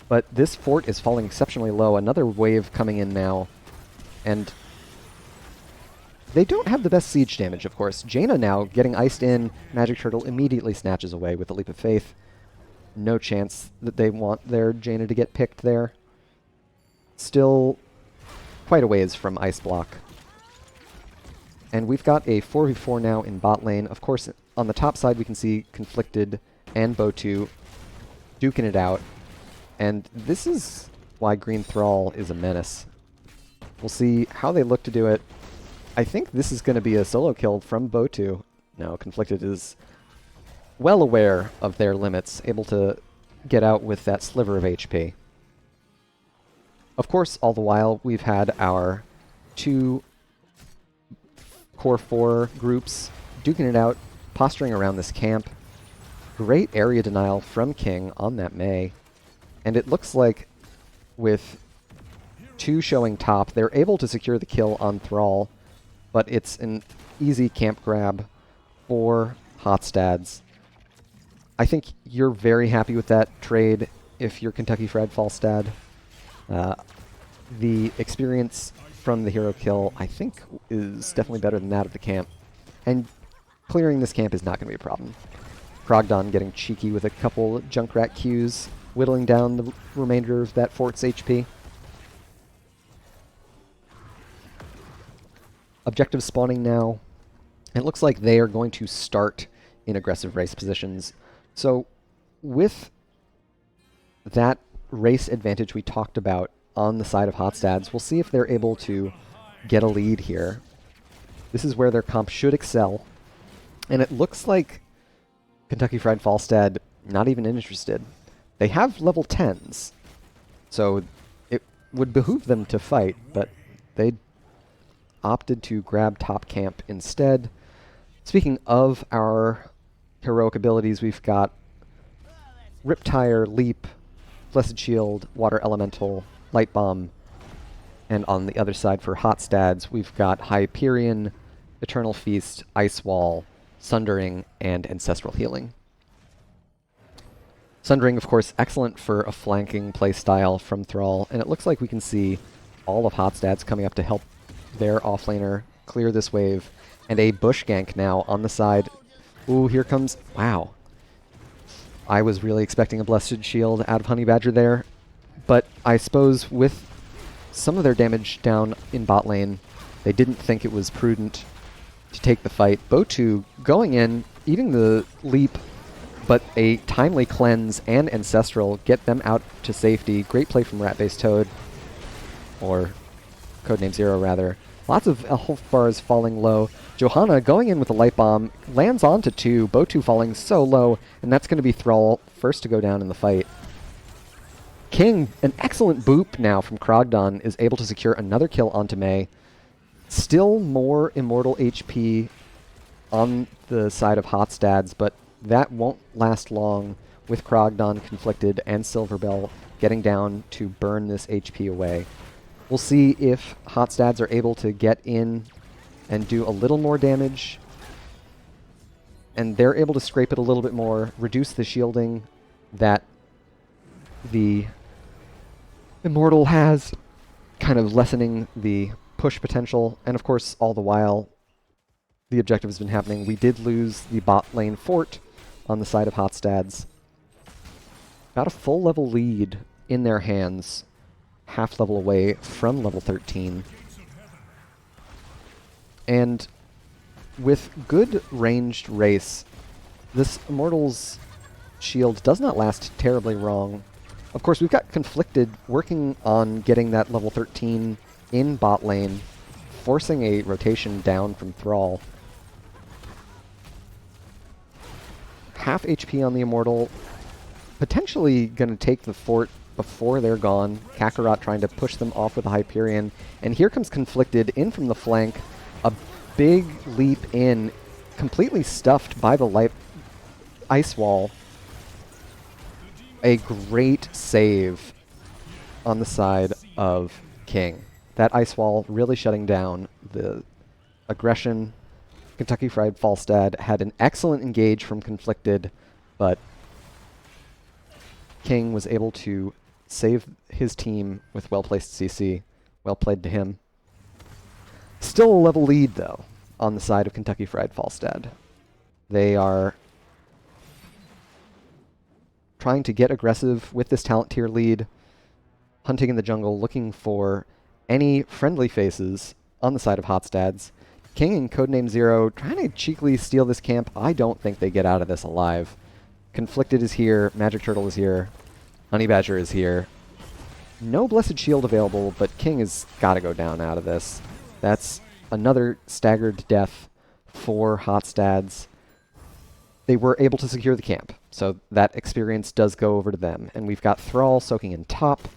but this fort is falling exceptionally low. Another wave coming in now, and they don't have the best siege damage, of course. Jaina now getting iced in. Magic Turtle immediately snatches away with a Leap of Faith. No chance that they want their Jaina to get picked there. Still quite a ways from Ice Block. And we've got a 4v4 now in bot lane. Of course, on the top side we can see Conflicted and Bo2 duking it out. And this is why Green Thrall is a menace. We'll see how they look to do it. I think this is going to be a solo kill from Bo2. No, Conflicted is well aware of their limits, able to get out with that sliver of HP. Of course, all the while, we've had our two Core 4 groups duking it out, posturing around this camp. Great area denial from King on that Mei. And it looks like with two showing top, they're able to secure the kill on Thrall, but it's an easy camp grab for Hotstads. I think you're very happy with that trade if you're Kentucky Fried Falstad. The experience from the hero kill, I think, is definitely better than that of the camp. And clearing this camp is not going to be a problem. Krogdon getting cheeky with a couple Junkrat Qs, whittling down the remainder of that fort's HP. Objective spawning now. It looks like they are going to start in aggressive race positions. So with that race advantage we talked about on the side of Hotstads, we'll see if they're able to get a lead here. This is where their comp should excel. And it looks like Kentucky Fried Falstad not even interested. They have level 10s, so it would behoove them to fight, but they opted to grab top camp instead. Speaking of our heroic abilities, we've got Riptire, Leap, Blessed Shield, Water Elemental, Light Bomb, and on the other side for Hot Stads, we've got Hyperion, Eternal Feast, Ice Wall, Sundering, and Ancestral Healing. Sundering, of course, excellent for a flanking playstyle from Thrall, and it looks like we can see all of Hot Stads coming up to help their offlaner clear this wave, and a bush gank now on the side. Ooh, here comes... Wow. I was really expecting a Blessed Shield out of Honey Badger there, but I suppose with some of their damage down in bot lane, they didn't think it was prudent to take the fight. Botu going in, eating the leap, but a timely cleanse and Ancestral get them out to safety. Great play from Rat-Based Toad, or Codename Zero rather. Lots of health bars falling low. Johanna going in with a Light Bomb, lands onto 2, Botu falling so low, and that's going to be Thrall first to go down in the fight. King, an excellent boop now from Krogdon, is able to secure another kill onto Mei. Still more Immortal HP on the side of Hot Stads, but that won't last long with Krogdon conflicted and Silverbell getting down to burn this HP away. We'll see if Hot Stads are able to get in and do a little more damage, and they're able to scrape it a little bit more, reduce the shielding that the Immortal has, kind of lessening the push potential, and of course all the while the objective has been happening. We did lose the bot lane fort on the side of Hot Stads. Got a full level lead in their hands, half level away from level 13. And with good ranged race, this Immortal's shield does not last terribly long. Of course, we've got Conflicted working on getting that level 13 in bot lane, forcing a rotation down from Thrall. Half HP on the Immortal, potentially going to take the fort before they're gone. Kakarot trying to push them off with a Hyperion. And here comes Conflicted in from the flank. A big leap in, completely stuffed by the ice wall. A great save on the side of King. That ice wall really shutting down the aggression. Kentucky Fried Falstad had an excellent engage from Conflicted, but King was able to save his team with well-placed CC. Well played to him. Still a level lead, though, on the side of Kentucky Fried Falstad. They are trying to get aggressive with this talent tier lead, hunting in the jungle, looking for any friendly faces on the side of Hot Stads. King and Codename Zero trying to cheekily steal this camp. I don't think they get out of this alive. Conflicted is here, Magic Turtle is here, Honey Badger is here. No Blessed Shield available, but King has got to go down out of this. That's another staggered death for Hot Stads. They were able to secure the camp, so that experience does go over to them. And we've got Thrall soaking in top,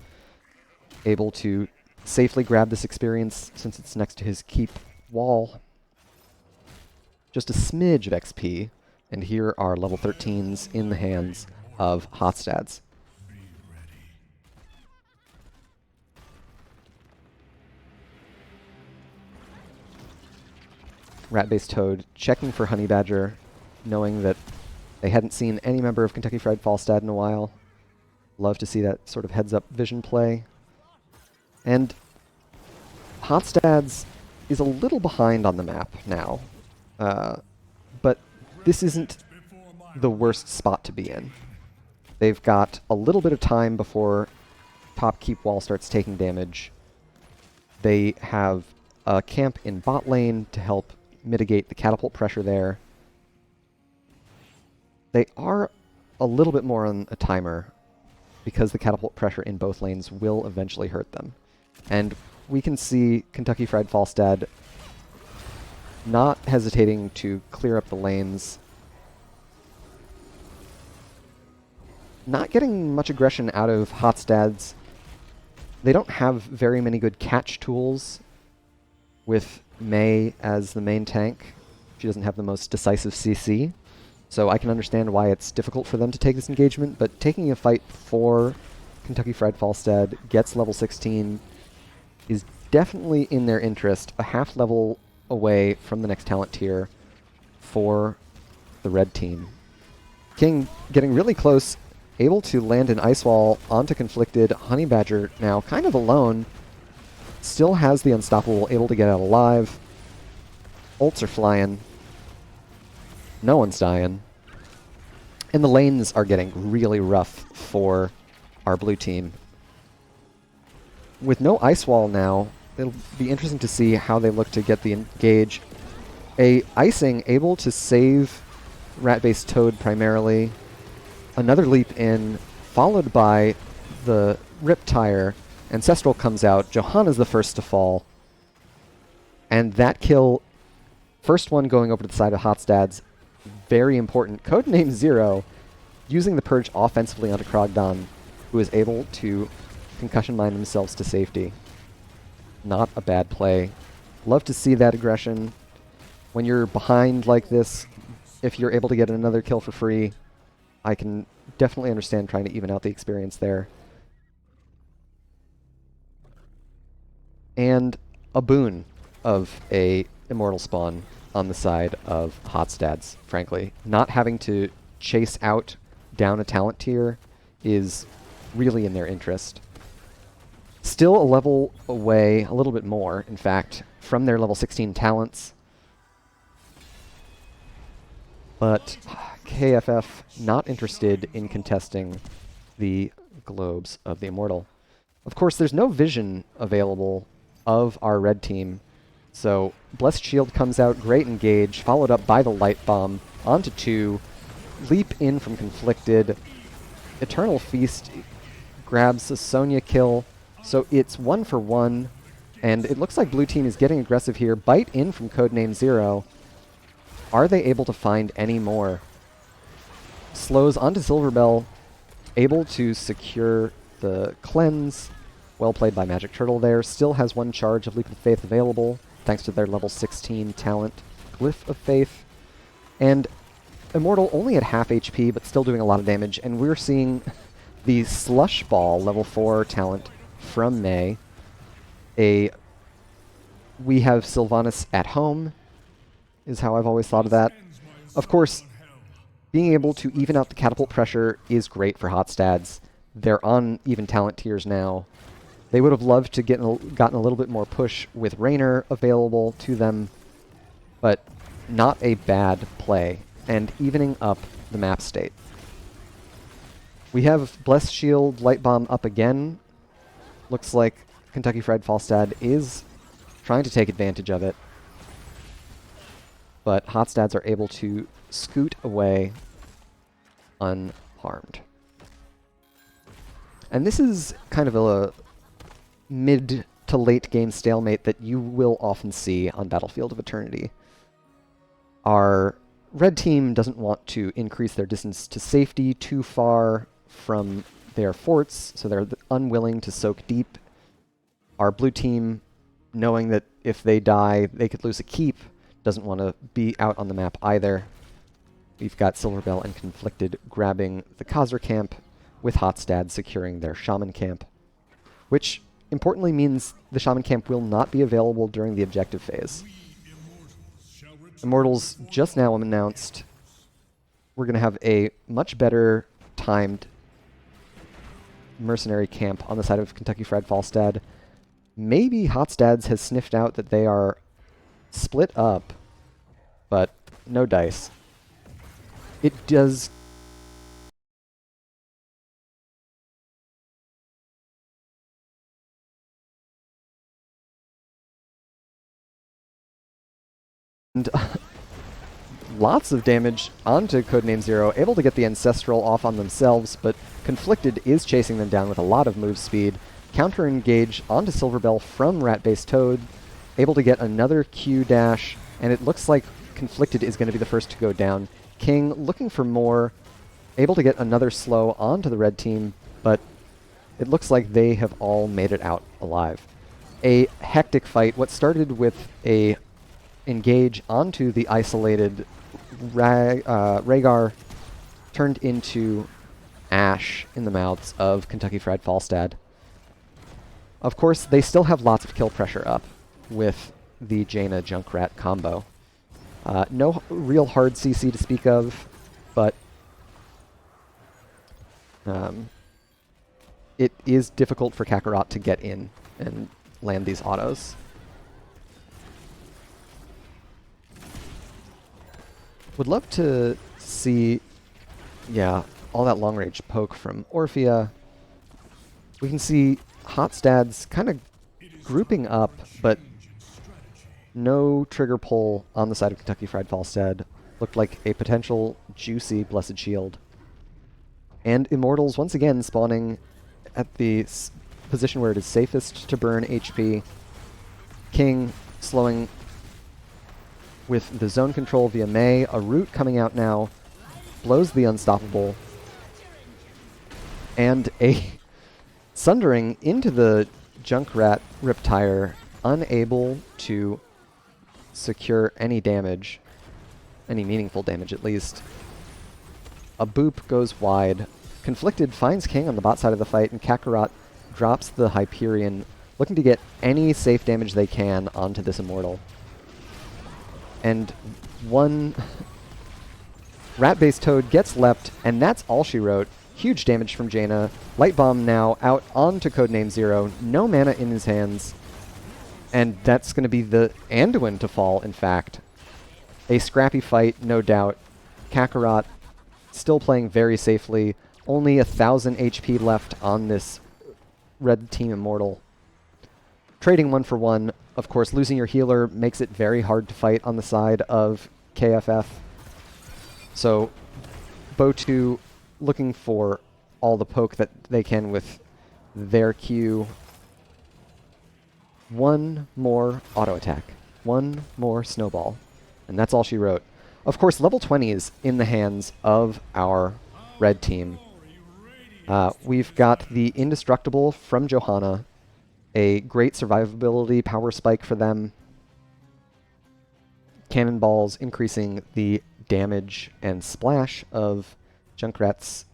able to safely grab this experience since it's next to his keep wall. Just a smidge of XP, and here are level 13s in the hands of Hot Stads. Rat-Based Toad checking for Honey Badger, knowing that they hadn't seen any member of Kentucky Fried Falstad in a while. Love to see that sort of heads-up vision play. And Hot Stads is a little behind on the map now, but this isn't the worst spot to be in. They've got a little bit of time before top keep wall starts taking damage. They have a camp in bot lane to help mitigate the catapult pressure there. They are a little bit more on a timer because the catapult pressure in both lanes will eventually hurt them. And we can see Kentucky Fried Falstad not hesitating to clear up the lanes. Not getting much aggression out of Hotstads. They don't have very many good catch tools with Mei as the main tank. She doesn't have the most decisive CC, so I can understand why it's difficult for them to take this engagement, but taking a fight for Kentucky Fried Falstad gets level 16 is definitely in their interest, a half level away from the next talent tier for the red team. King getting really close, able to land an Ice Wall onto Conflicted. Honey Badger now kind of alone, still has the Unstoppable, able to get out alive. Ults are flying. No one's dying. And the lanes are getting really rough for our blue team. With no Ice Wall now, it'll be interesting to see how they look to get the engage. A Icing able to save Rat-based Toad primarily. Another leap in, followed by the Riptire. Ancestral comes out. Johanna's the first to fall. And that kill, first one going over to the side of Hotstads, very important. Codename Zero, using the Purge offensively onto Krogdan, who is able to concussion mine themselves to safety. Not a bad play. Love to see that aggression. When you're behind like this, if you're able to get another kill for free, I can definitely understand trying to even out the experience there. And a boon of a Immortal spawn on the side of Hotstads, frankly. Not having to chase out down a talent tier is really in their interest. Still a level away, a little bit more, in fact, from their level 16 talents. But KFF not interested in contesting the globes of the Immortal. Of course, there's no vision available of our red team, so Blessed Shield comes out, great engage, followed up by the Light Bomb, onto 2, leap in from Conflicted, Eternal Feast grabs a Sonya kill, so it's 1 for 1, and it looks like blue team is getting aggressive here. Bite in from Codename Zero. Are they able to find any more? Slows onto Silverbell, able to secure the cleanse. Well played by Magic Turtle there. Still has 1 charge of Leap of Faith available, thanks to their level 16 talent, Glyph of Faith. And Immortal only at half HP, but still doing a lot of damage, and we're seeing the Slush Ball level 4 talent from Mei. We have Sylvanas at home, is how I've always thought of that. Of course, being able to even out the catapult pressure is great for Hotstads. They're on even talent tiers now. They would have loved to gotten a little bit more push with Raynor available to them, but not a bad play, and evening up the map state. We have Blessed Shield, Light Bomb up again. Looks like Kentucky Fried Falstad is trying to take advantage of it, but Hotstads are able to scoot away unharmed. And this is kind of a mid to late game stalemate that you will often see on Battlefield of Eternity. Our red team doesn't want to increase their distance to safety too far from their forts, so they're unwilling to soak deep. Our blue team, knowing that if they die, they could lose a keep, doesn't want to be out on the map either. We've got Silverbell and Conflicted grabbing the Khazra camp, with Hotstad securing their Shaman camp, which importantly means the Shaman camp will not be available during the objective phase. Immortals just now announced we're going to have a much better timed mercenary camp on the side of Kentucky Fried Falstad. Maybe Hotstads has sniffed out that they are split up, but no dice. It does and lots of damage onto Codename Zero, able to get the Ancestral off on themselves, but Conflicted is chasing them down with a lot of move speed. counter engage onto Silverbell from Rat-based Toad, able to get another Q dash, and it looks like Conflicted is going to be the first to go down. King looking for more, able to get another slow onto the red team, but it looks like they have all made it out alive. A hectic fight. What started with a engage onto the isolated Rhaegar turned into ash in the mouths of Kentucky Fried Falstad. Of course, they still have lots of kill pressure up with the Jaina Junkrat combo. No real hard CC to speak of, but it is difficult for Kakarot to get in and land these autos. Would love to see, yeah, all that long-range poke from Orphea. We can see Hotstads kind of grouping up, but no trigger pull on the side of Kentucky Fried Falstad. Looked like a potential juicy Blessed Shield. And Immortals once again spawning at the position where it is safest to burn HP. King slowing with the zone control via Mei. A root coming out now. Blows the Unstoppable. And a Sundering into the Junkrat Riptire, unable to secure any damage. Any meaningful damage, at least. A boop goes wide. Conflicted finds King on the bot side of the fight, and Kakarot drops the Hyperion, looking to get any safe damage they can onto this Immortal. And one Rat-based Toad gets leapt, and that's all she wrote. Huge damage from Jaina. Light Bomb now out onto Codename Zero. No mana in his hands. And that's going to be the Anduin to fall, in fact. A scrappy fight, no doubt. Kakarot still playing very safely. Only 1,000 HP left on this red team Immortal. Trading 1 for 1. Of course, losing your healer makes it very hard to fight on the side of KFF. So, Bo2 looking for all the poke that they can with their Q. One more auto attack. One more snowball. And that's all she wrote. Of course, level 20 is in the hands of our red team. We've got the Indestructible from Johanna. A great survivability power spike for them. Cannonballs increasing the damage and splash of Junkrat's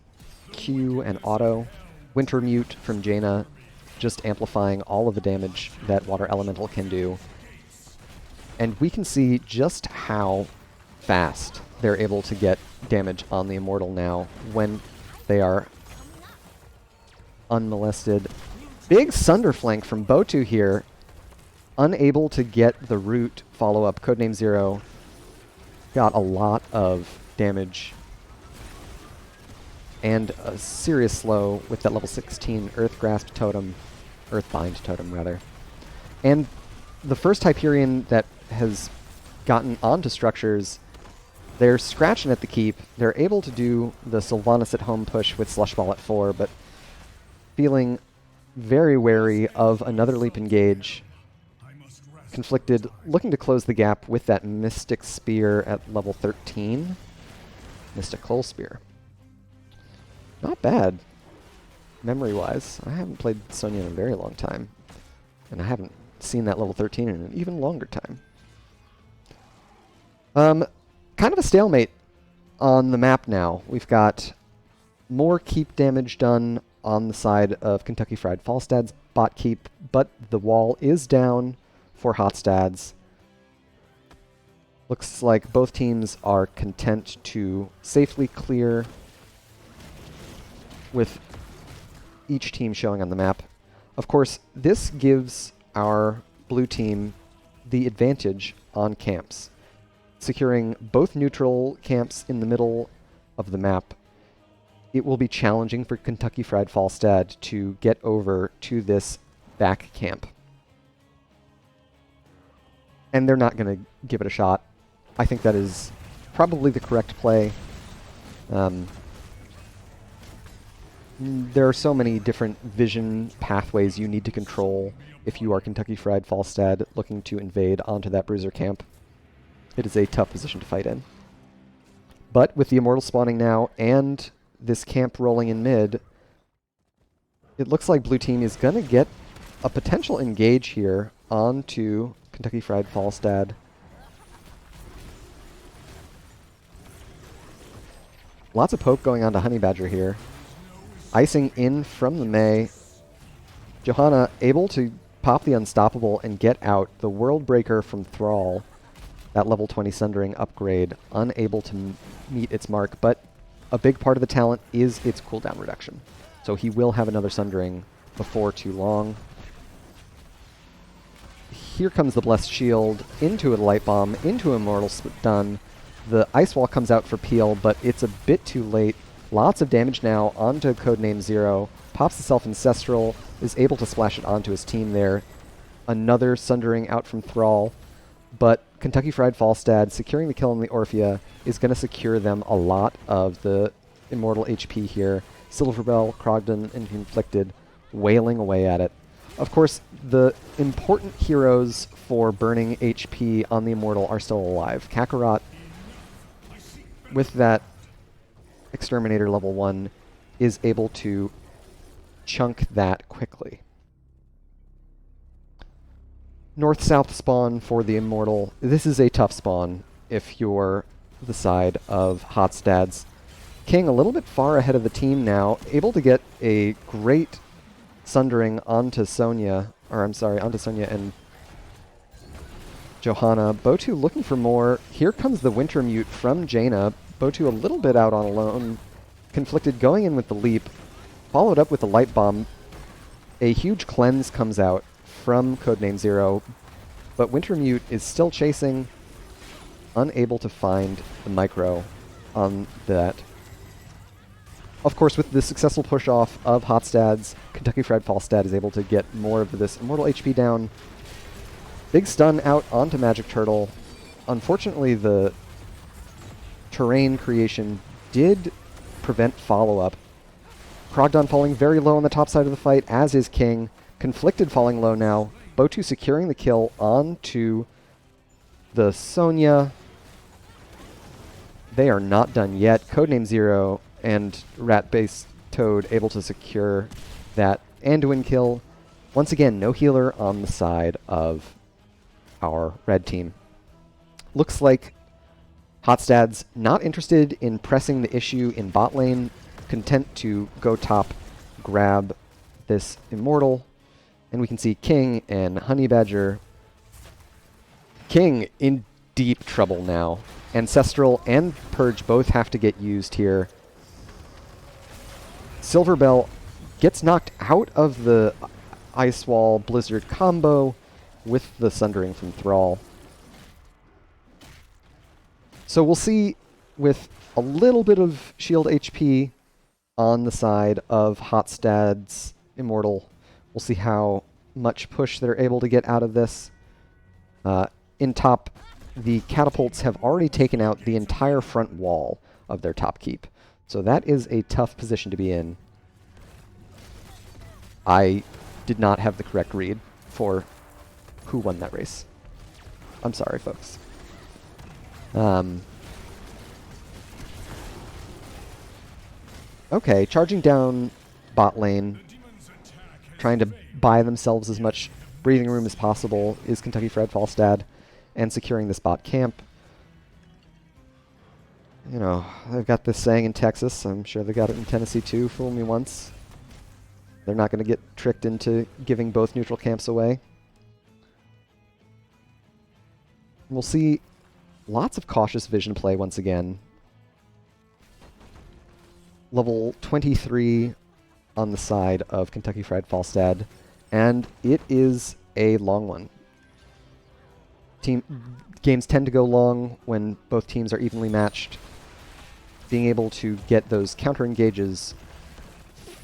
Q and auto. Winter Mute from Jaina, just amplifying all of the damage that Water Elemental can do. And we can see just how fast they're able to get damage on the Immortal now when they are unmolested. Big Sunder flank from Bo2 here. Unable to get the root follow-up. Codename Zero got a lot of damage. And a serious slow with that level 16 Earthgrasp totem. Earthbind totem, rather. And the first Hyperion that has gotten onto structures, they're scratching at the keep. They're able to do the Sylvanas at home push with Slush Ball at 4, but feeling very wary of another leap engage. Conflicted, looking to close the gap with that Mystic Spear at level 13. Mystical Spear. Not bad, memory-wise. I haven't played Sonya in a very long time, and I haven't seen that level 13 in an even longer time. Kind of a stalemate on the map now. We've got more keep damage done on the side of Kentucky Fried Falstad's bot keep, but the wall is down for Hotstads. Looks like both teams are content to safely clear with each team showing on the map. Of course, this gives our blue team the advantage on camps, securing both neutral camps in the middle of the map. It will be challenging for Kentucky Fried Falstad to get over to this back camp. And they're not going to give it a shot. I think that is probably the correct play. There are so many different vision pathways you need to control if you are Kentucky Fried Falstad looking to invade onto that bruiser camp. It is a tough position to fight in. But with the Immortal spawning now and this camp rolling in mid, it looks like blue team is going to get a potential engage here onto Kentucky Fried Falstad. Lots of poke going on to Honey Badger here. Icing in from the May. Johanna able to pop the Unstoppable and get out the World Breaker from Thrall. That level 20 Sundering upgrade, unable to meet its mark, but a big part of the talent is its cooldown reduction. So he will have another Sundering before too long. Here comes the Blessed Shield into a Light Bomb, into Immortal Stun. The Ice Wall comes out for Peel, but it's a bit too late. Lots of damage now onto Codename Zero. Pops the Self-Ancestral, is able to splash it onto his team there. Another Sundering out from Thrall. But Kentucky Fried Falstad, securing the kill on the Orphea, is going to secure them a lot of the Immortal HP here. Silverbell, Krogden, and Conflicted wailing away at it. Of course, the important heroes for burning HP on the Immortal are still alive. Kakarot, with that Exterminator level 1, is able to chunk that quickly. North-south spawn for the Immortal. This is a tough spawn if you're the side of Hotstad's. King a little bit far ahead of the team now, able to get a great Sundering onto Sonya, onto Sonya and Johanna. Botu looking for more. Here comes the Winter Mute from Jaina. Botu a little bit out on alone. Conflicted going in with the leap, followed up with the Light Bomb. A huge cleanse comes out from Codename Zero, but Winter Mute is still chasing, unable to find the micro on that. Of course, with the successful push-off of Hotstad's, Kentucky Fried Falstad is able to get more of this Immortal HP down. Big stun out onto Magic Turtle. Unfortunately, the terrain creation did prevent follow-up. Krogdon falling very low on the top side of the fight, as is King. Conflicted falling low now. Botu securing the kill onto the Sonya. They are not done yet. Codename Zero and Rat-based Toad able to secure that Anduin kill. Once again, no healer on the side of our red team. Looks like Hotstad's not interested in pressing the issue in bot lane, content to go top, grab this Immortal, and we can see King and Honey Badger. King in deep trouble now. Ancestral and Purge both have to get used here. Silverbell gets knocked out of the Ice Wall Blizzard combo with the Sundering from Thrall. So we'll see, with a little bit of shield HP on the side of Hotstad's Immortal, we'll see how much push they're able to get out of this. In top, the catapults have already taken out the entire front wall of their top keep. So that is a tough position to be in. I did not have the correct read for who won that race. I'm sorry, folks. Okay, charging down bot lane, trying to buy themselves as much breathing room as possible is Kentucky Fried Falstad, and securing this bot camp. You know, they've got this saying in Texas. I'm sure they got it in Tennessee too. Fool me once. They're not going to get tricked into giving both neutral camps away. We'll see lots of cautious vision play once again. Level 23 on the side of Kentucky Fried Falstad, and it is a long one. Games tend to go long when both teams are evenly matched. Being able to get those counter engages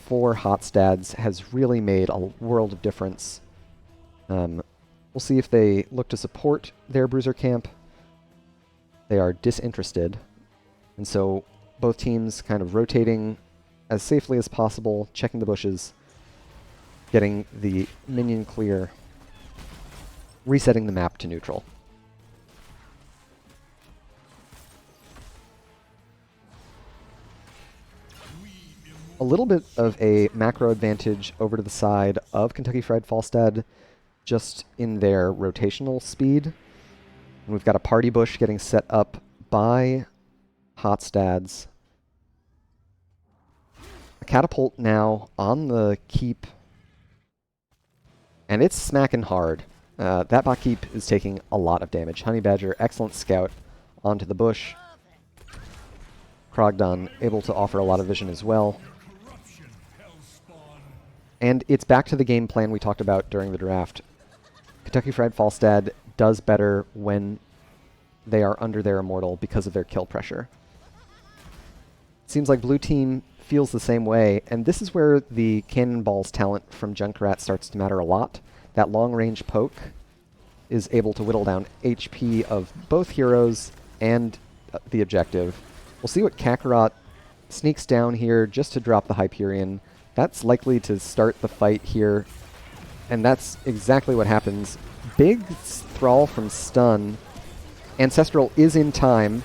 for Hotstads has really made a world of difference. We'll see if they look to support their bruiser camp. They are disinterested, and so both teams kind of rotating as safely as possible, checking the bushes, getting the minion clear, resetting the map to neutral. A little bit of a macro advantage over to the side of Kentucky Fried Falstad, just in their rotational speed. And we've got a party bush getting set up by Hotstads. A catapult now on the keep, and it's smacking hard. That bot keep is taking a lot of damage. Honey Badger, excellent scout onto the bush. Krogdon able to offer a lot of vision as well. And it's back to the game plan we talked about during the draft. Kentucky Fried Falstad does better when they are under their immortal because of their kill pressure. Seems like blue team feels the same way, and this is where the Cannonball's talent from Junkrat starts to matter a lot. That long-range poke is able to whittle down HP of both heroes and the objective. We'll see what Kakarot sneaks down here just to drop the Hyperion. That's likely to start the fight here, and that's exactly what happens. Big thrall from stun. Ancestral is in time.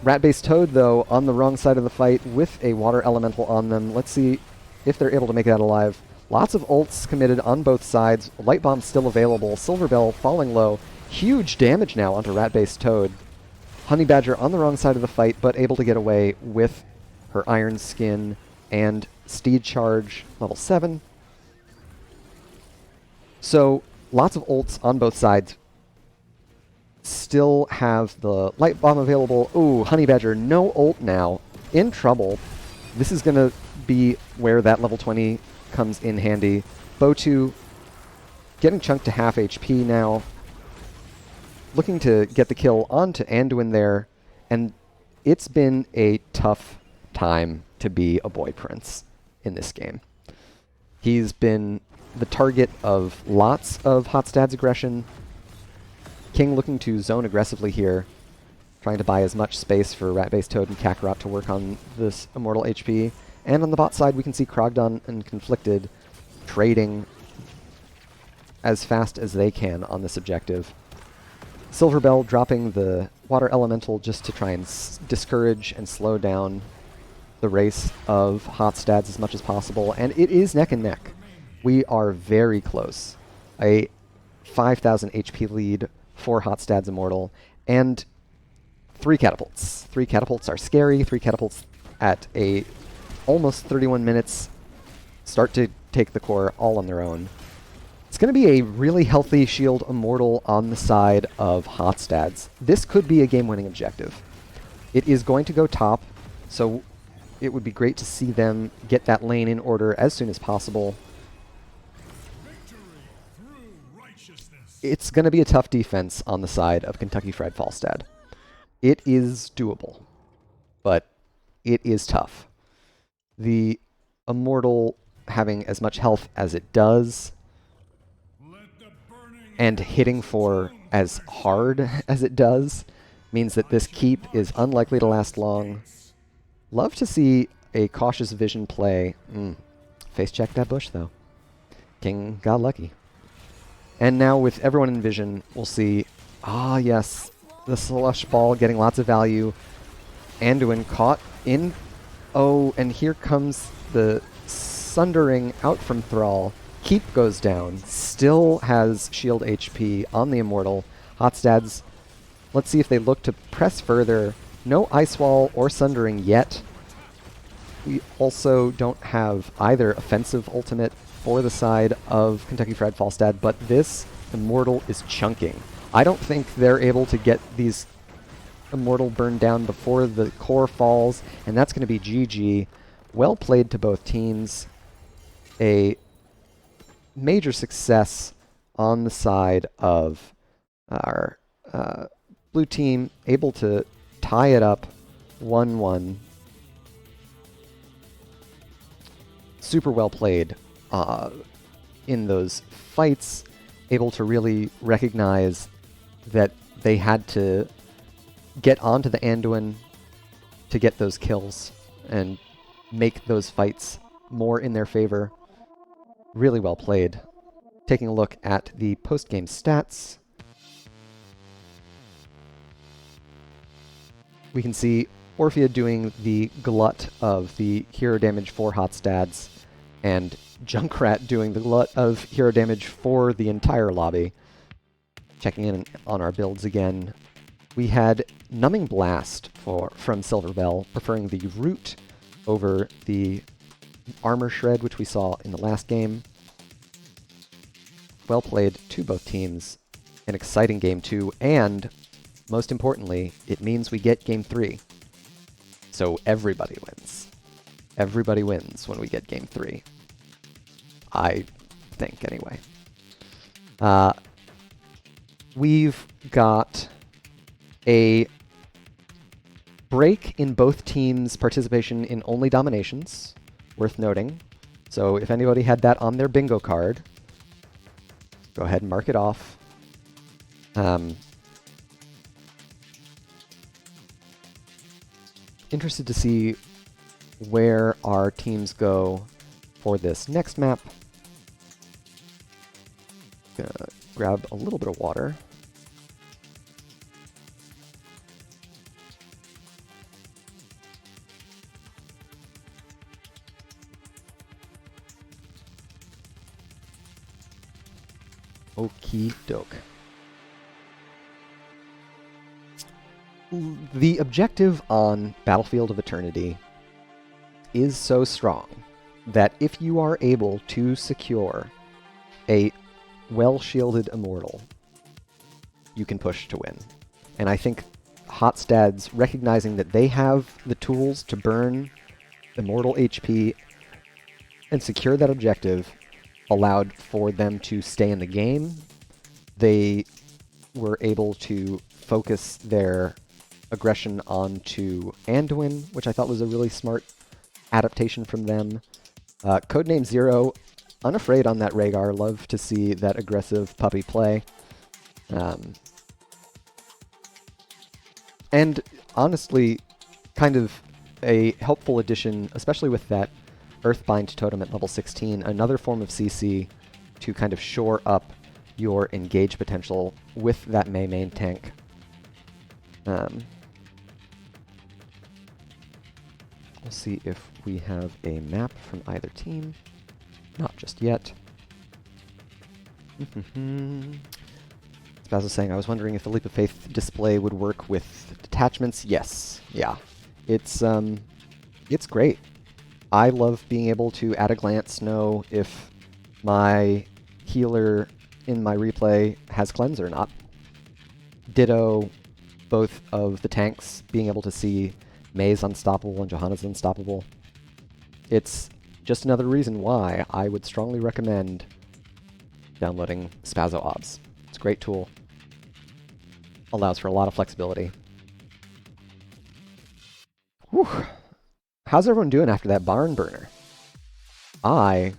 Rat-based Toad, though, on the wrong side of the fight with a water elemental on them. Let's see if they're able to make it out alive. Lots of ults committed on both sides. Light Bomb still available. Silver Bell falling low. Huge damage now onto Rat-based Toad. Honey Badger on the wrong side of the fight, but able to get away with her Iron Skin and Steed Charge level 7. So lots of ults on both sides. Still have the Light Bomb available. Ooh, Honey Badger, no ult now. In trouble. This is going to be where that level 20 comes in handy. Botu getting chunked to half HP now. Looking to get the kill onto Anduin there. And it's been a tough time to be a boy prince in this game. He's been the target of lots of Hotstad's aggression. King looking to zone aggressively here, trying to buy as much space for Rat-based Toad and Kakarot to work on this immortal HP. And on the bot side, we can see Krogdon and Conflicted trading as fast as they can on this objective. Silverbell dropping the water elemental just to try and discourage and slow down the race of Hotstads as much as possible, and it is neck and neck. We are very close. A 5,000 HP lead for Hotstad's Immortal, and 3 catapults. 3 catapults are scary. 3 catapults at a almost 31 minutes start to take the core all on their own. It's going to be a really healthy Shield Immortal on the side of Hotstads. This could be a game-winning objective. It is going to go top, so it would be great to see them get that lane in order as soon as possible. It's going to be a tough defense on the side of Kentucky Fried Falstad. It is doable, but it is tough. The Immortal having as much health as it does, and hitting for as hard as it does, means that this keep is unlikely to last long. Love to see a cautious vision play. Face check that bush, though. King got lucky. And now with everyone in vision, we'll see, yes, the Slush Ball getting lots of value. Anduin caught in, and here comes the Sundering out from Thrall. Keep goes down, still has shield HP on the Immortal. Hotstads, let's see if they look to press further. No Ice Wall or Sundering yet. We also don't have either offensive ultimate for the side of Kentucky Fried Falstad, but this Immortal is chunking. I don't think they're able to get these Immortal burned down before the core falls, and that's going to be GG. Well played to both teams. A major success on the side of our blue team, able to tie it up 1-1. Super well played in those fights, able to really recognize that they had to get onto the Anduin to get those kills, and make those fights more in their favor. Really well played. Taking a look at the post-game stats, we can see Orphea doing the glut of the hero damage for Hotstads, and Junkrat doing the glut of hero damage for the entire lobby. Checking in on our builds again, we had Numbing Blast from Silverbell, preferring the Root over the Armor Shred, which we saw in the last game. Well played to both teams. An exciting game 2, and most importantly, it means we get game 3. So everybody wins. Everybody wins when we get game 3. I think, anyway. We've got a break in both teams' participation in only dominations, worth noting. So if anybody had that on their bingo card, go ahead and mark it off. Interested to see where our teams go for this next map. Gonna grab a little bit of water. Okie doke. The objective on Battlefield of Eternity is so strong that if you are able to secure a well-shielded Immortal, you can push to win. And I think Hotstads, recognizing that they have the tools to burn Immortal HP and secure that objective, allowed for them to stay in the game. They were able to focus their aggression onto Anduin, which I thought was a really smart adaptation from them. Codename Zero, unafraid on that Rhaegar. Love to see that aggressive puppy play. And honestly, kind of a helpful addition, especially with that Earthbind totem at level 16, another form of CC to kind of shore up your engage potential with that Mei main tank. We'll see if we have a map from either team. Not just yet. Spaz was saying, I was wondering if the Leap of Faith display would work with detachments. Yes. Yeah. It's great. I love being able to, at a glance, know if my healer in my replay has cleanse or not. Ditto both of the tanks being able to see Mei's unstoppable and Johanna's unstoppable. It's just another reason why I would strongly recommend downloading Spazo Obs. It's a great tool. Allows for a lot of flexibility. Whew. How's everyone doing after that barn burner? I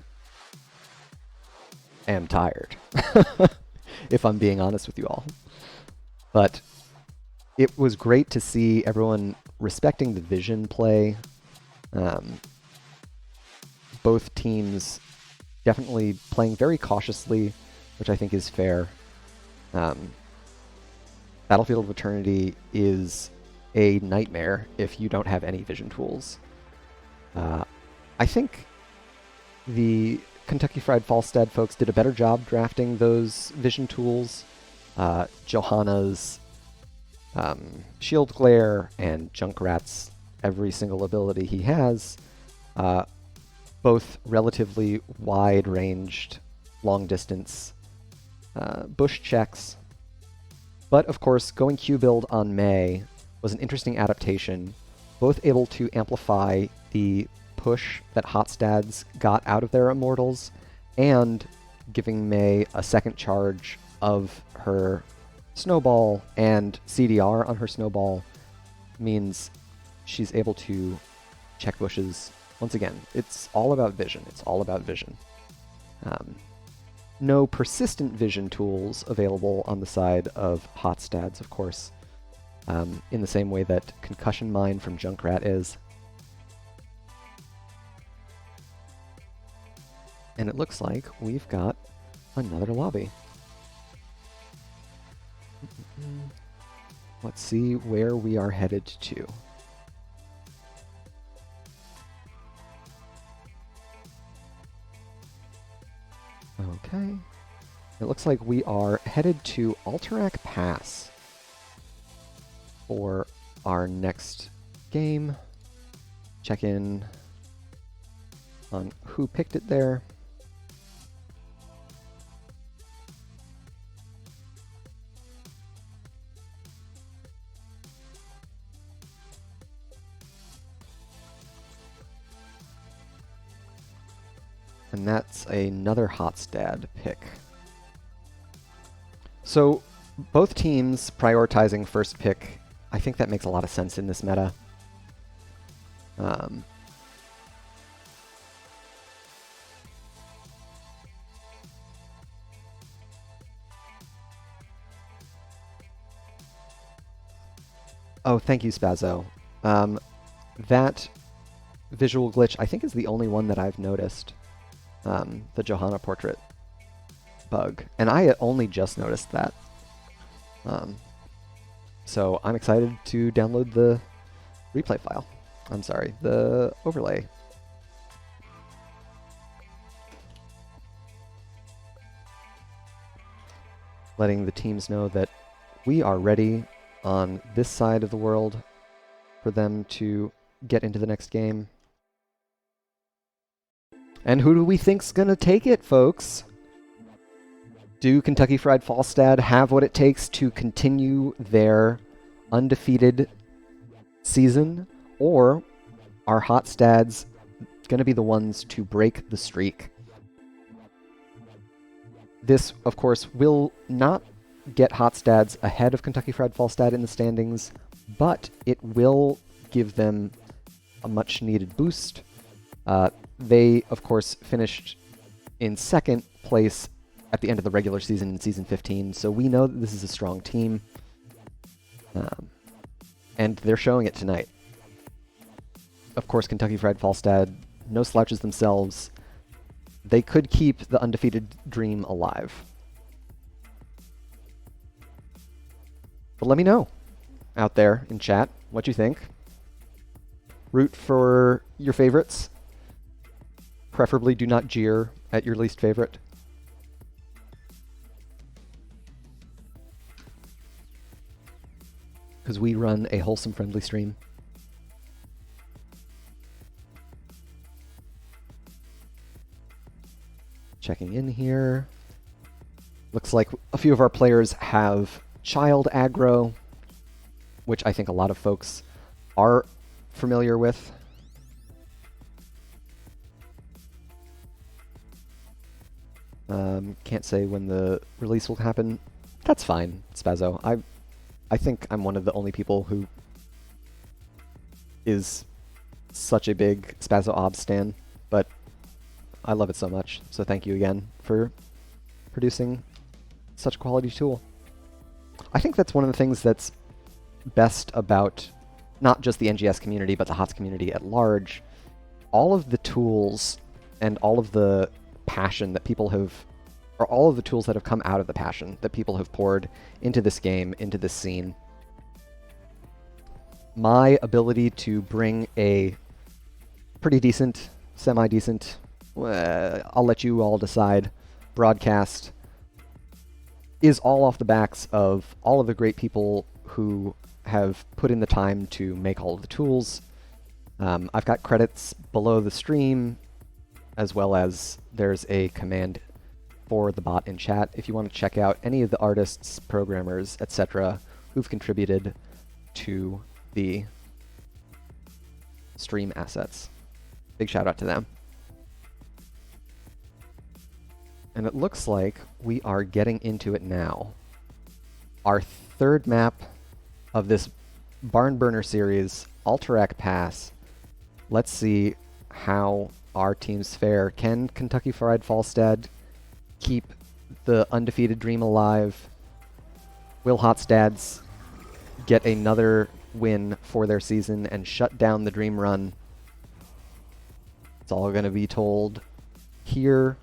am tired, if I'm being honest with you all. But it was great to see everyone respecting the vision play. Both teams definitely playing very cautiously, which I think is fair. Battlefield of Eternity is a nightmare if you don't have any vision tools. I think the Kentucky Fried Falstad folks did a better job drafting those vision tools. Johanna's Shield Glare and Junkrat's every single ability he has, both relatively wide-ranged, long-distance bush checks. But of course, going Q-build on Mei was an interesting adaptation, both able to amplify the push that Hotstads got out of their Immortals, and giving Mei a second charge of her Snowball and CDR on her Snowball means she's able to check bushes. Once again, it's all about vision. It's all about vision. No persistent vision tools available on the side of Hotstads, of course, in the same way that Concussion Mine from Junkrat is. And it looks like we've got another lobby. Let's see where we are headed to. Okay. It looks like we are headed to Alterac Pass for our next game. Check in on who picked it there. And that's another Falstad pick. So both teams prioritizing first pick, I think that makes a lot of sense in this meta. Oh, thank you, Spazzo. That visual glitch, I think, is the only one that I've noticed. The Johanna portrait bug. And I only just noticed that. So I'm excited to download the replay file. I'm sorry, the overlay. Letting the teams know that we are ready on this side of the world for them to get into the next game. And who do we think's gonna take it, folks? Do Kentucky Fried Falstad have what it takes to continue their undefeated season? Or are Hotstads gonna be the ones to break the streak? This, of course, will not get Hotstads ahead of Kentucky Fried Falstad in the standings, but it will give them a much-needed boost. They, of course, finished in second place at the end of the regular season in Season 15, so we know that this is a strong team. And they're showing it tonight. Of course, Kentucky Fried Falstad, no slouches themselves. They could keep the undefeated dream alive. But let me know out there in chat what you think. Root for your favorites. Preferably do not jeer at your least favorite. Because we run a wholesome, friendly stream. Checking in here. Looks like a few of our players have child aggro, which I think a lot of folks are familiar with. Can't say when the release will happen. That's fine, Spazzo. I think I'm one of the only people who is such a big Spazzo Ob stan, but I love it so much. So thank you again for producing such a quality tool. I think that's one of the things that's best about not just the NGS community, but the HOTS community at large. All of the tools and all of the passion that people have, or all of the tools that have come out of the passion that people have poured into this game, into this scene. My ability to bring a pretty decent, semi-decent, I'll let you all decide, broadcast is all off the backs of all of the great people who have put in the time to make all of the tools. I've got credits below the stream, as well as there's a command for the bot in chat if you want to check out any of the artists, programmers, etc. who've contributed to the stream assets. Big shout out to them. And it looks like we are getting into it now. Our third map of this Barn Burner series, Alterac Pass. Let's see how our teams fare. Can Kentucky Fried Falstad keep the undefeated dream alive? Will Hotstads get another win for their season and shut down the dream run? It's all going to be told here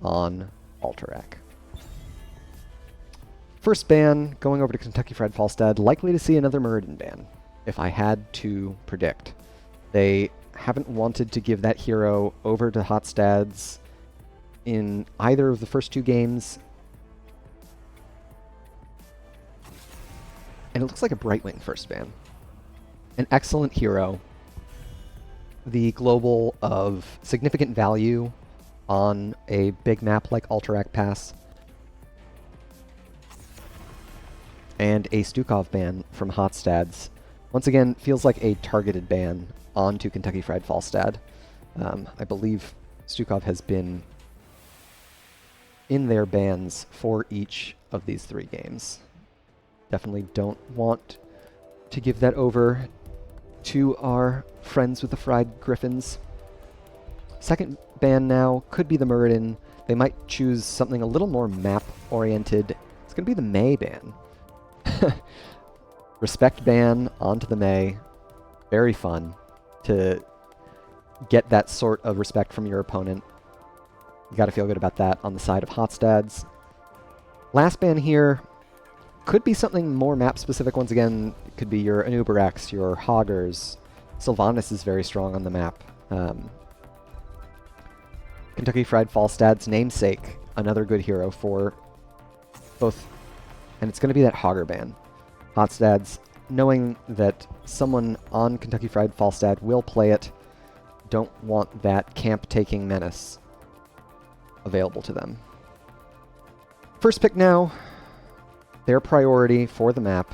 on Alterac. First ban, going over to Kentucky Fried Falstad, likely to see another Muradin ban, if I had to predict. They haven't wanted to give that hero over to Hotstads in either of the first 2 games. And it looks like a Brightwing first ban. An excellent hero. The global of significant value on a big map like Alterac Pass. And a Stukov ban from Hotstads. Once again, feels like a targeted ban onto Kentucky Fried Falstad. I believe Stukov has been in their bans for each of these 3 games. Definitely don't want to give that over to our friends with the Fried Griffins. Second ban now could be the Muradin. They might choose something a little more map-oriented. It's going to be the May ban. Respect ban onto the May. Very fun to get that sort of respect from your opponent. You gotta feel good about that on the side of Hotstads. Last ban here could be something more map-specific once again. It could be your Anubarax, your Hoggers. Sylvanas is very strong on the map. Kentucky Fried Falstad's namesake, another good hero for both. And it's going to be that Hogger ban. Hotstads, knowing that someone on Kentucky Fried Falstad will play it, don't want that camp-taking menace available to them. First pick now, their priority for the map.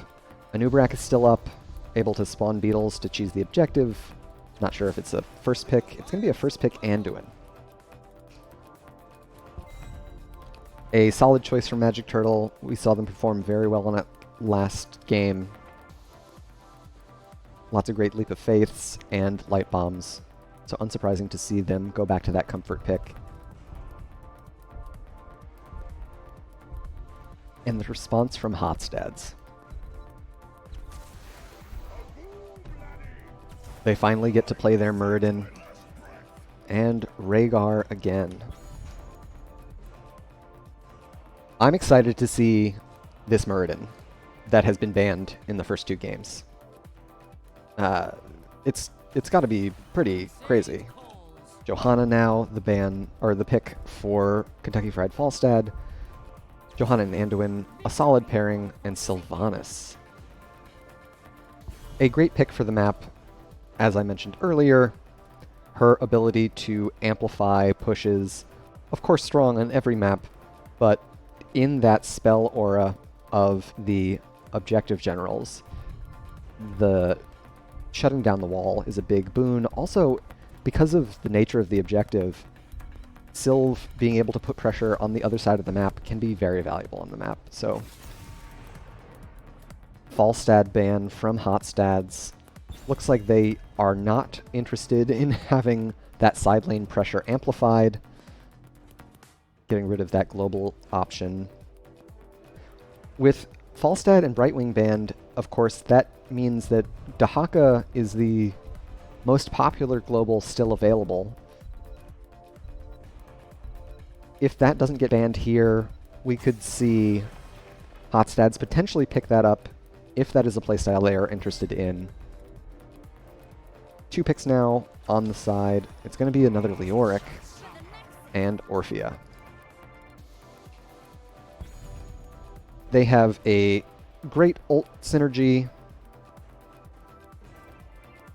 Anubarax is still up, able to spawn beetles to choose the objective. Not sure if it's a first pick. It's going to be a first pick Anduin. A solid choice from Magic Turtle. We saw them perform very well on it last game. Lots of great Leap of Faiths and Light Bombs. So unsurprising to see them go back to that comfort pick. And the response from Hotstads. They finally get to play their Muradin. And Rhaegar again. I'm excited to see this Muradin that has been banned in the first 2 games. It's got to be pretty crazy. Johanna now the pick for Kentucky Fried Falstad. Johanna and Anduin, a solid pairing, and Sylvanas. A great pick for the map, as I mentioned earlier. Her ability to amplify pushes, of course strong on every map, but in that spell aura of the objective generals, the shutting down the wall is a big boon. Also, because of the nature of the objective, Sylv being able to put pressure on the other side of the map can be very valuable on the map. So, Falstad ban from Hotstads. Looks like they are not interested in having that side lane pressure amplified. Getting rid of that global option. With Falstad and Brightwing banned, of course, that means that Dahaka is the most popular global still available. If that doesn't get banned here, we could see Hotstads potentially pick that up if that is a playstyle they are interested in. 2 picks now on the side. It's going to be another Leoric and Orphea. They have a great ult synergy.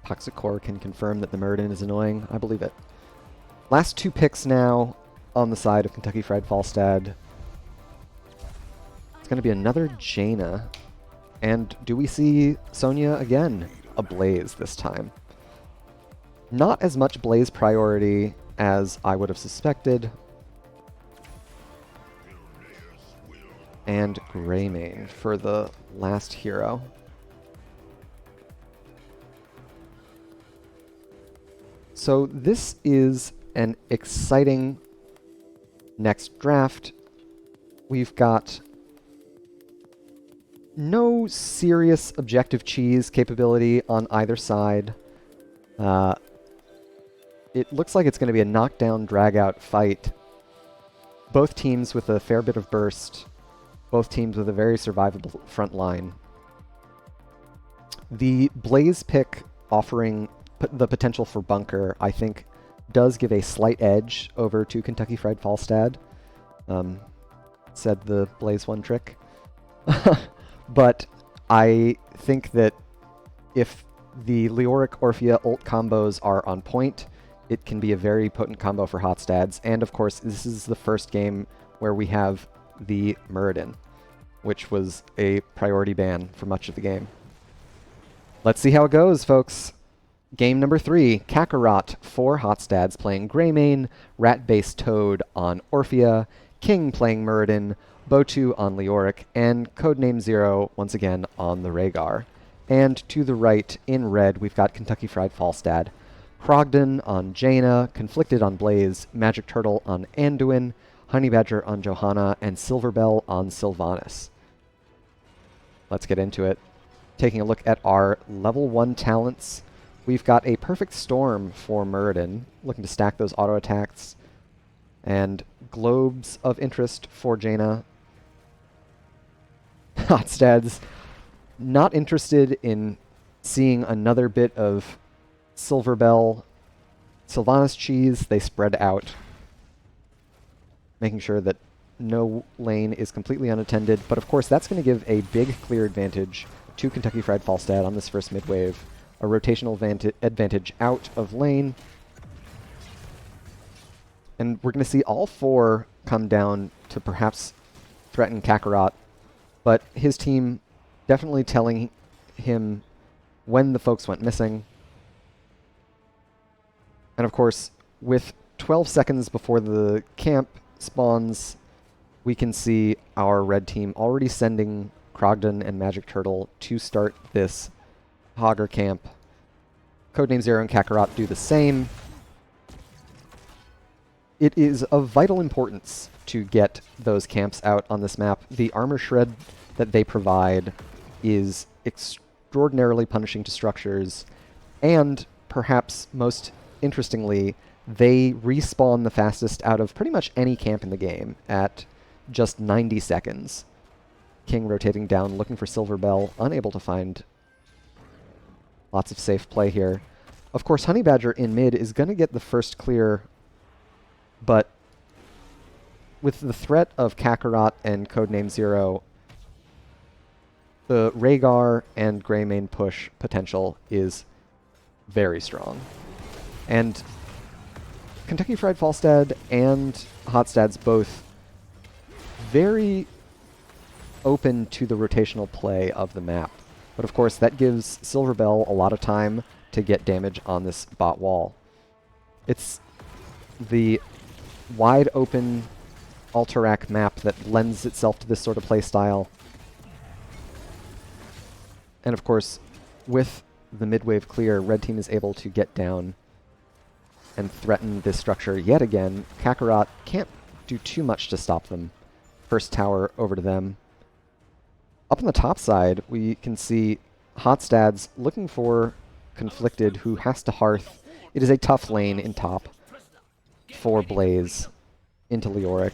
Toxic Core can confirm that the Muradin is annoying. I believe it. Last 2 picks now on the side of Kentucky Fried Falstad. It's going to be another Jaina. And do we see Sonya again? A Blaze this time. Not as much Blaze priority as I would have suspected. And Greymane for the last hero. So this is an exciting next draft. We've got no serious objective cheese capability on either side. it looks like it's going to be a knockdown, drag-out fight. Both teams with a fair bit of burst. Both teams with a very survivable front line. The Blaze pick offering the potential for bunker, I think, does give a slight edge over to Kentucky Fried Falstad. Said the Blaze one trick. But I think that if the Leoric Orphea ult combos are on point, it can be a very potent combo for Hotstads. And of course, this is the first game where we have the Muradin, which was a priority ban for much of the game. Let's see how it goes, folks. Game number 3, Kakarot for Hotstads playing Greymane, Rat-based Toad on Orphea, King playing Muradin, Botu on Leoric, and Codename Zero once again on the Rhaegar. And to the right, in red, we've got Kentucky Fried Falstad, Krogden on Jaina, Conflicted on Blaze, Magic Turtle on Anduin, Honeybadger on Johanna, and Silverbell on Sylvanas. Let's get into it. Taking a look at our level 1 talents, we've got a Perfect Storm for Muradin, looking to stack those auto attacks, and Globes of Interest for Jaina. Hotstads not interested in seeing another bit of Silverbell Sylvanas cheese. They spread out, making sure that no lane is completely unattended. But of course, that's going to give a big clear advantage to Kentucky Fried Falstad on this first mid-wave. A rotational advantage out of lane. And we're going to see all 4 come down to perhaps threaten Kakarot. But his team definitely telling him when the folks went missing. And of course, with 12 seconds before the camp spawns, we can see our red team already sending Krogden and Magic Turtle to start this Hogger camp. Codename Zero and Kakarot do the same. It is of vital importance to get those camps out on this map. The armor shred that they provide is extraordinarily punishing to structures, and perhaps most interestingly, they respawn the fastest out of pretty much any camp in the game at just 90 seconds. King rotating down, looking for Silverbell, unable to find lots of safe play here. Of course, Honeybadger in mid is going to get the first clear, but with the threat of Kakarot and Codename Zero, the Rhaegar and Greymane push potential is very strong. And Kentucky Fried Falstad and Hotstads both very open to the rotational play of the map. But of course, that gives Silverbell a lot of time to get damage on this bot wall. It's the wide open Alterac map that lends itself to this sort of play style. And of course, with the mid-wave clear, red team is able to get down and threaten this structure yet again. Kakarot can't do too much to stop them. First tower over to them. Up on the top side, we can see Hotstads looking for Conflicted, who has to Hearth. It is a tough lane in top for Blaze into Leoric.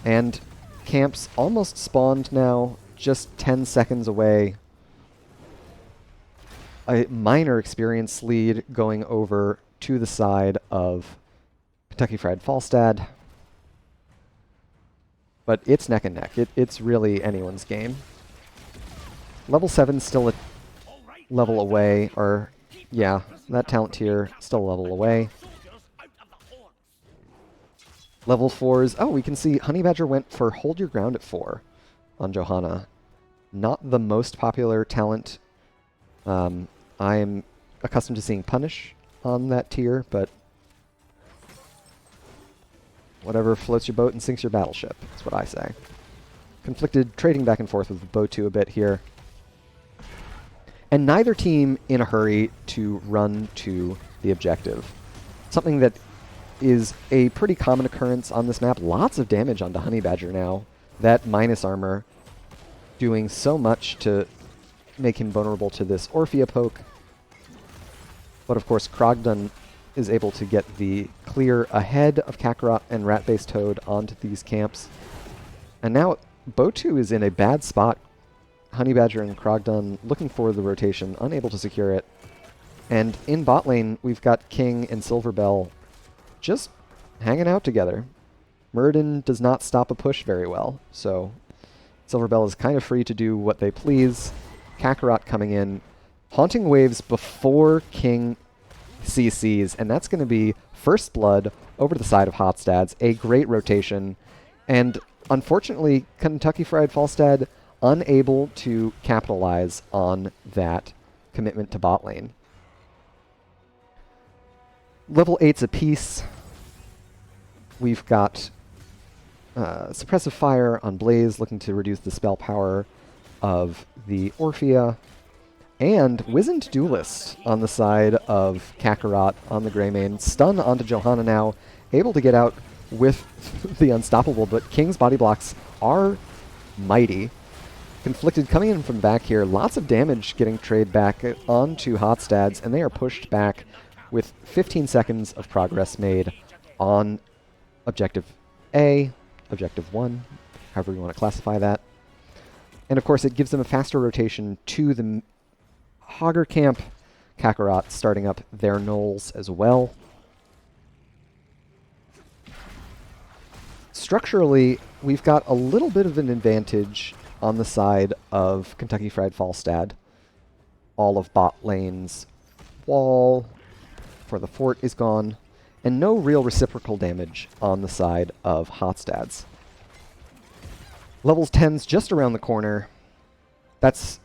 And camps almost spawned now, just 10 seconds away. A minor experience lead going over to the side of Kentucky Fried Falstad. But it's neck and neck. It's really anyone's game. Level 7's still a level away, or yeah, that talent tier still a level away. Level 4s, oh, we can see Honeybadger went for Hold Your Ground at 4 on Johanna. Not the most popular talent. I'm accustomed to seeing Punish on that tier, but whatever floats your boat and sinks your battleship, that's what I say. Conflicted, trading back and forth with Botu a bit here. And neither team in a hurry to run to the objective. Something that is a pretty common occurrence on this map. Lots of damage onto Honeybadger now. That minus armor doing so much to make him vulnerable to this Orphea poke. But of course, Krogden is able to get the clear ahead of Kakarot and Rat-based Toad onto these camps. And now Botu is in a bad spot. Honey Badger and Krogdon looking for the rotation, unable to secure it. And in bot lane, we've got King and Silverbell just hanging out together. Muradin does not stop a push very well, so Silverbell is kind of free to do what they please. Kakarot coming in, haunting waves before King CCs, and that's going to be First Blood over to the side of Hotstads. A great rotation, and unfortunately, Kentucky Fried Falstad unable to capitalize on that commitment to bot lane. Level 8s apiece. We've got Suppressive Fire on Blaze, looking to reduce the spell power of the Orphea. And Wizened Duelist on the side of Kakarot on the Greymane. Stun onto Johanna now, able to get out with the Unstoppable, but King's body blocks are mighty. Conflicted coming in from back here, lots of damage getting traded back onto Hotstads, and they are pushed back with 15 seconds of progress made on Objective A, Objective 1, however you want to classify that. And of course it gives them a faster rotation to the Hogger camp. Kakarot starting up their knolls as well. Structurally, we've got a little bit of an advantage on the side of Kentucky Fried Falstad. All of bot lane's wall for the fort is gone, and no real reciprocal damage on the side of Hotstads. Levels 10's just around the corner. That's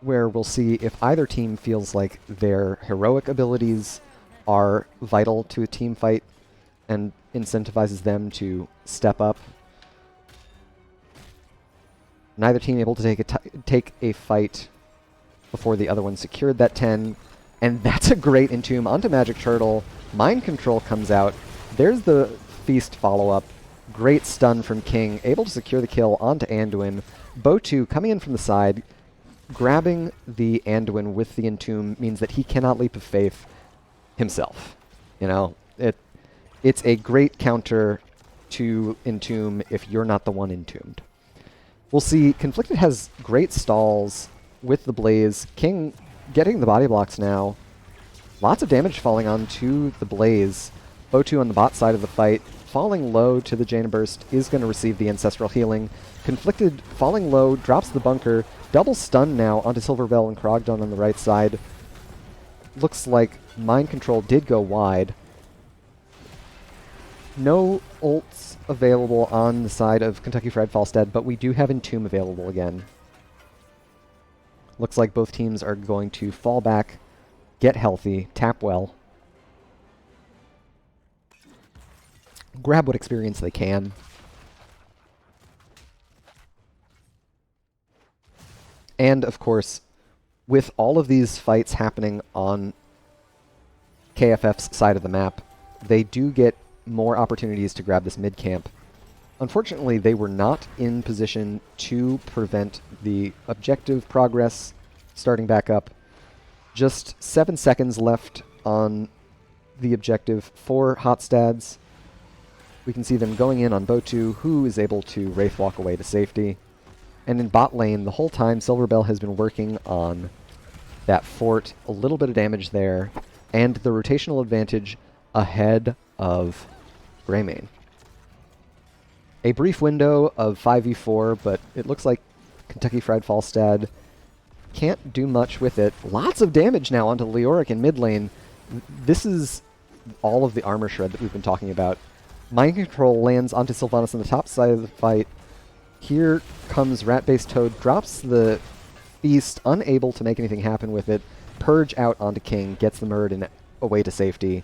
where we'll see if either team feels like their heroic abilities are vital to a team fight and incentivizes them to step up. Neither team able to take a fight before the other one secured that 10. And that's a great Entomb onto Magic Turtle. Mind Control comes out. There's the Feast follow-up. Great stun from King, able to secure the kill onto Anduin. Botu coming in from the side, grabbing the Anduin with the Entomb means that he cannot leap of faith himself. You know, it's a great counter to Entomb if you're not the one entombed. We'll see Conflicted has great stalls with the Blaze. King getting the body blocks now. Lots of damage falling onto the Blaze. Botu on the bot side of the fight, falling low to the Jaina Burst, is going to receive the Ancestral Healing. Conflicted falling low, drops the bunker. Double stun now onto Silverbell and Krogdon on the right side. Looks like Mind Control did go wide. No ults available on the side of Kentucky Fried Falstad, but we do have Entomb available again. Looks like both teams are going to fall back, get healthy, tap well, grab what experience they can. And, of course, with all of these fights happening on KFF's side of the map, they do get more opportunities to grab this mid-camp. Unfortunately, they were not in position to prevent the objective progress starting back up. Just 7 seconds left on the objective for Hotstads. We can see them going in on Botu, who is able to Wraith Walk away to safety. And in bot lane, the whole time, Silverbell has been working on that fort. A little bit of damage there, and the rotational advantage ahead of Greymane. A brief window of 5v4, but it looks like Kentucky Fried Falstad can't do much with it. Lots of damage now onto Leoric in mid lane. This is all of the armor shred that we've been talking about. Mind Control lands onto Sylvanas on the top side of the fight. Here comes Rat-based Toad, drops the Feast, unable to make anything happen with it. Purge out onto King, gets the Muradin away to safety.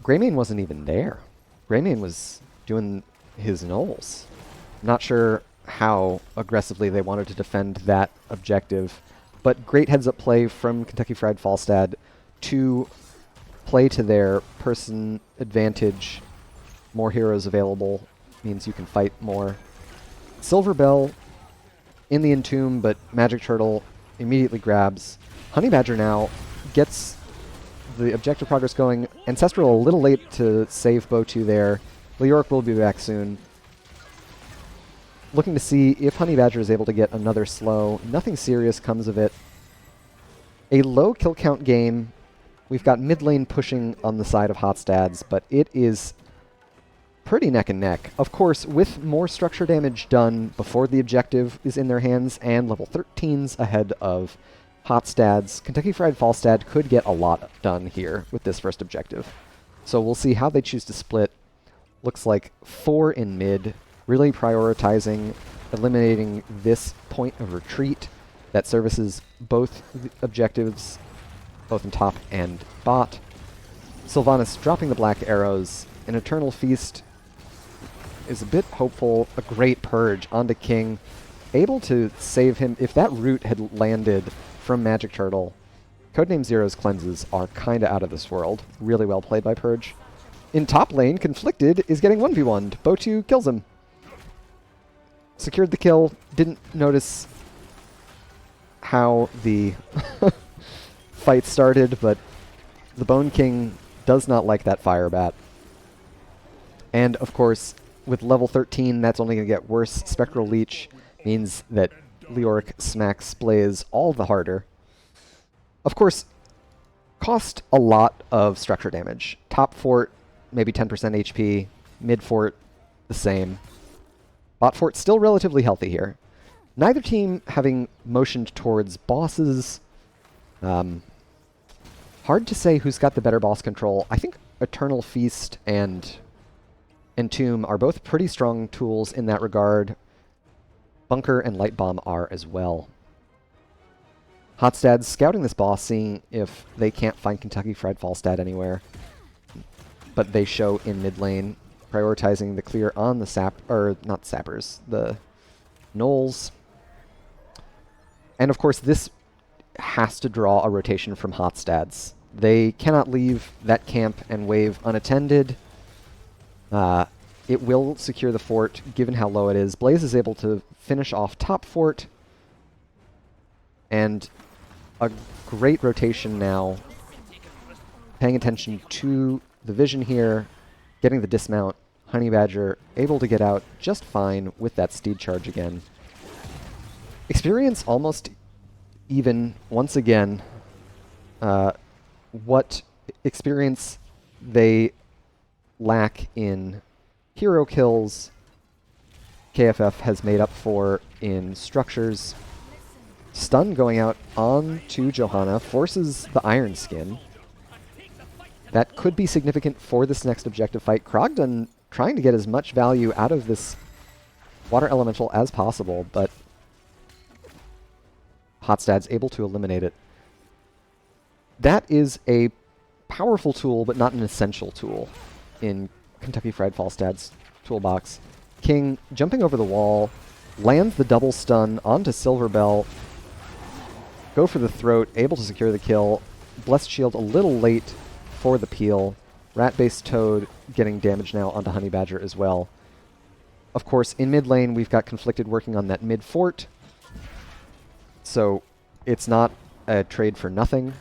Greymane wasn't even there. Greymane was doing his knolls. Not sure how aggressively they wanted to defend that objective, but great heads-up play from Kentucky Fried Falstad to play to their person advantage. More heroes available means you can fight more. Silverbell in the Entomb, but Magic Turtle immediately grabs Honey Badger now gets the objective progress going. Ancestral a little late to save Botu there. Leoric will be back soon. Looking to see if Honey Badger is able to get another slow. Nothing serious comes of it. A low kill count game. We've got mid lane pushing on the side of Hotstads, but it is pretty neck and neck. Of course, with more structure damage done before the objective is in their hands and level 13s ahead of Hotstads, Kentucky Fried Falstad could get a lot done here with this first objective. So we'll see how they choose to split. Looks like 4 in mid, really prioritizing eliminating this point of retreat that services both the objectives, both in top and bot. Sylvanas dropping the black arrows. An Eternal Feast is a bit hopeful. A great purge onto King, able to save him. If that root had landed from Magic Turtle, Codename Zero's cleanses are kinda out of this world. Really well played by Purge. In top lane, Conflicted is getting 1v1'd. Botu kills him. Secured the kill. Didn't notice how the fight started, but the Bone King does not like that Fire Bat. And of course, with level 13, that's only going to get worse. Spectral Leech means that Leoric smacks Blaze all the harder. Of course, cost a lot of structure damage. Top fort, maybe 10% HP. Mid fort, the same. Bot fort still relatively healthy here. Neither team having motioned towards bosses. Hard to say who's got the better boss control. I think Eternal Feast and Entomb are both pretty strong tools in that regard. Bunker and Light Bomb are as well. Hotstad's scouting this boss, seeing if they can't find Kentucky Fried Falstad anywhere. But they show in mid lane, prioritizing the clear on the not sappers, the gnolls. And of course, this has to draw a rotation from Hotstads. They cannot leave that camp and wave unattended. It will secure the fort, given how low it is. Blaze is able to finish off top fort. And a great rotation now. Paying attention to the vision here. Getting the dismount. Honey Badger able to get out just fine with that steed charge again. Experience almost even once again. What experience they lack in hero kills, KFF has made up for in structures. Stun going out onto Johanna forces the Iron Skin. That could be significant for this next objective fight. Krogdon trying to get as much value out of this water elemental as possible, but Hotstad's able to eliminate it. That is a powerful tool, but not an essential tool in Kentucky Fried Falstad's toolbox. King jumping over the wall, lands the double stun onto Silverbell. Go for the throat, able to secure the kill. Blessed Shield a little late for the peel. Rat-based Toad getting damage now onto Honey Badger as well. Of course, in mid lane, we've got Conflicted working on that mid fort. So it's not a trade for nothing.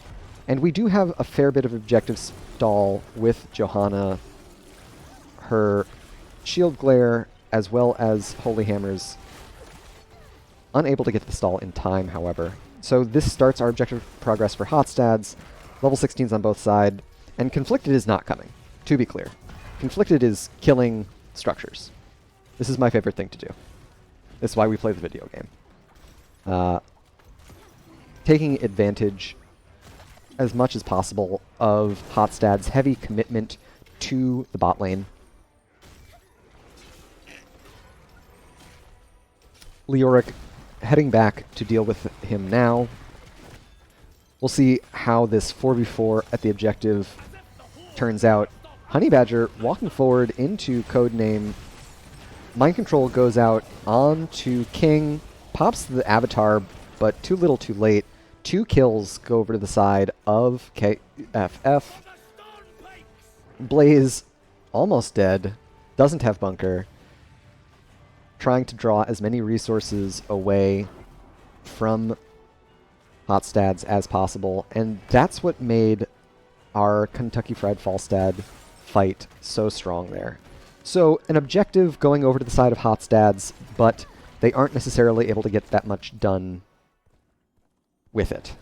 And we do have a fair bit of objective stall with Johanna, her Shield Glare, as well as Holy Hammers. Unable to get to the stall in time, however. So this starts our objective progress for Hotstads. Level 16s on both sides. And Conflicted is not coming, to be clear. Conflicted is killing structures. This is my favorite thing to do. This is why we play the video game. Taking advantage as much as possible of Hotstad's heavy commitment to the bot lane. Leoric heading back to deal with him now. We'll see how this 4v4 at the objective turns out. Honey Badger walking forward into Codename. Mind Control goes out onto King. Pops the Avatar, but too little too late. 2 kills go over to the side of KFF. Blaze, almost dead. Doesn't have Bunker. Trying to draw as many resources away from Hotstads as possible, and that's what made our Kentucky Fried Falstad fight so strong there. So an objective going over to the side of Hotstads, but they aren't necessarily able to get that much done with it,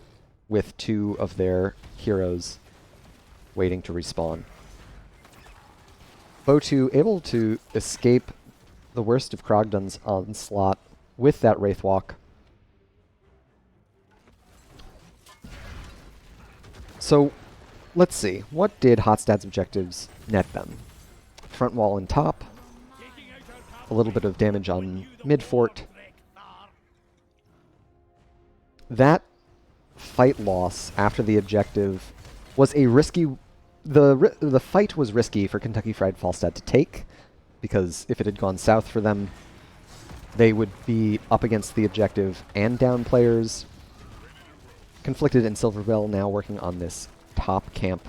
with two of their heroes waiting to respawn. Bo2 able to escape the worst of Krogdun's onslaught with that Wraithwalk. So, let's see. What did Hotstad's objectives net them? Front wall and top. A little bit of damage on mid-fort. That fight loss after the objective was a risky... The fight was risky for Kentucky Fried Falstad to take, because if it had gone south for them, they would be up against the objective and down players. Conflicted and Silverbell now working on this top camp,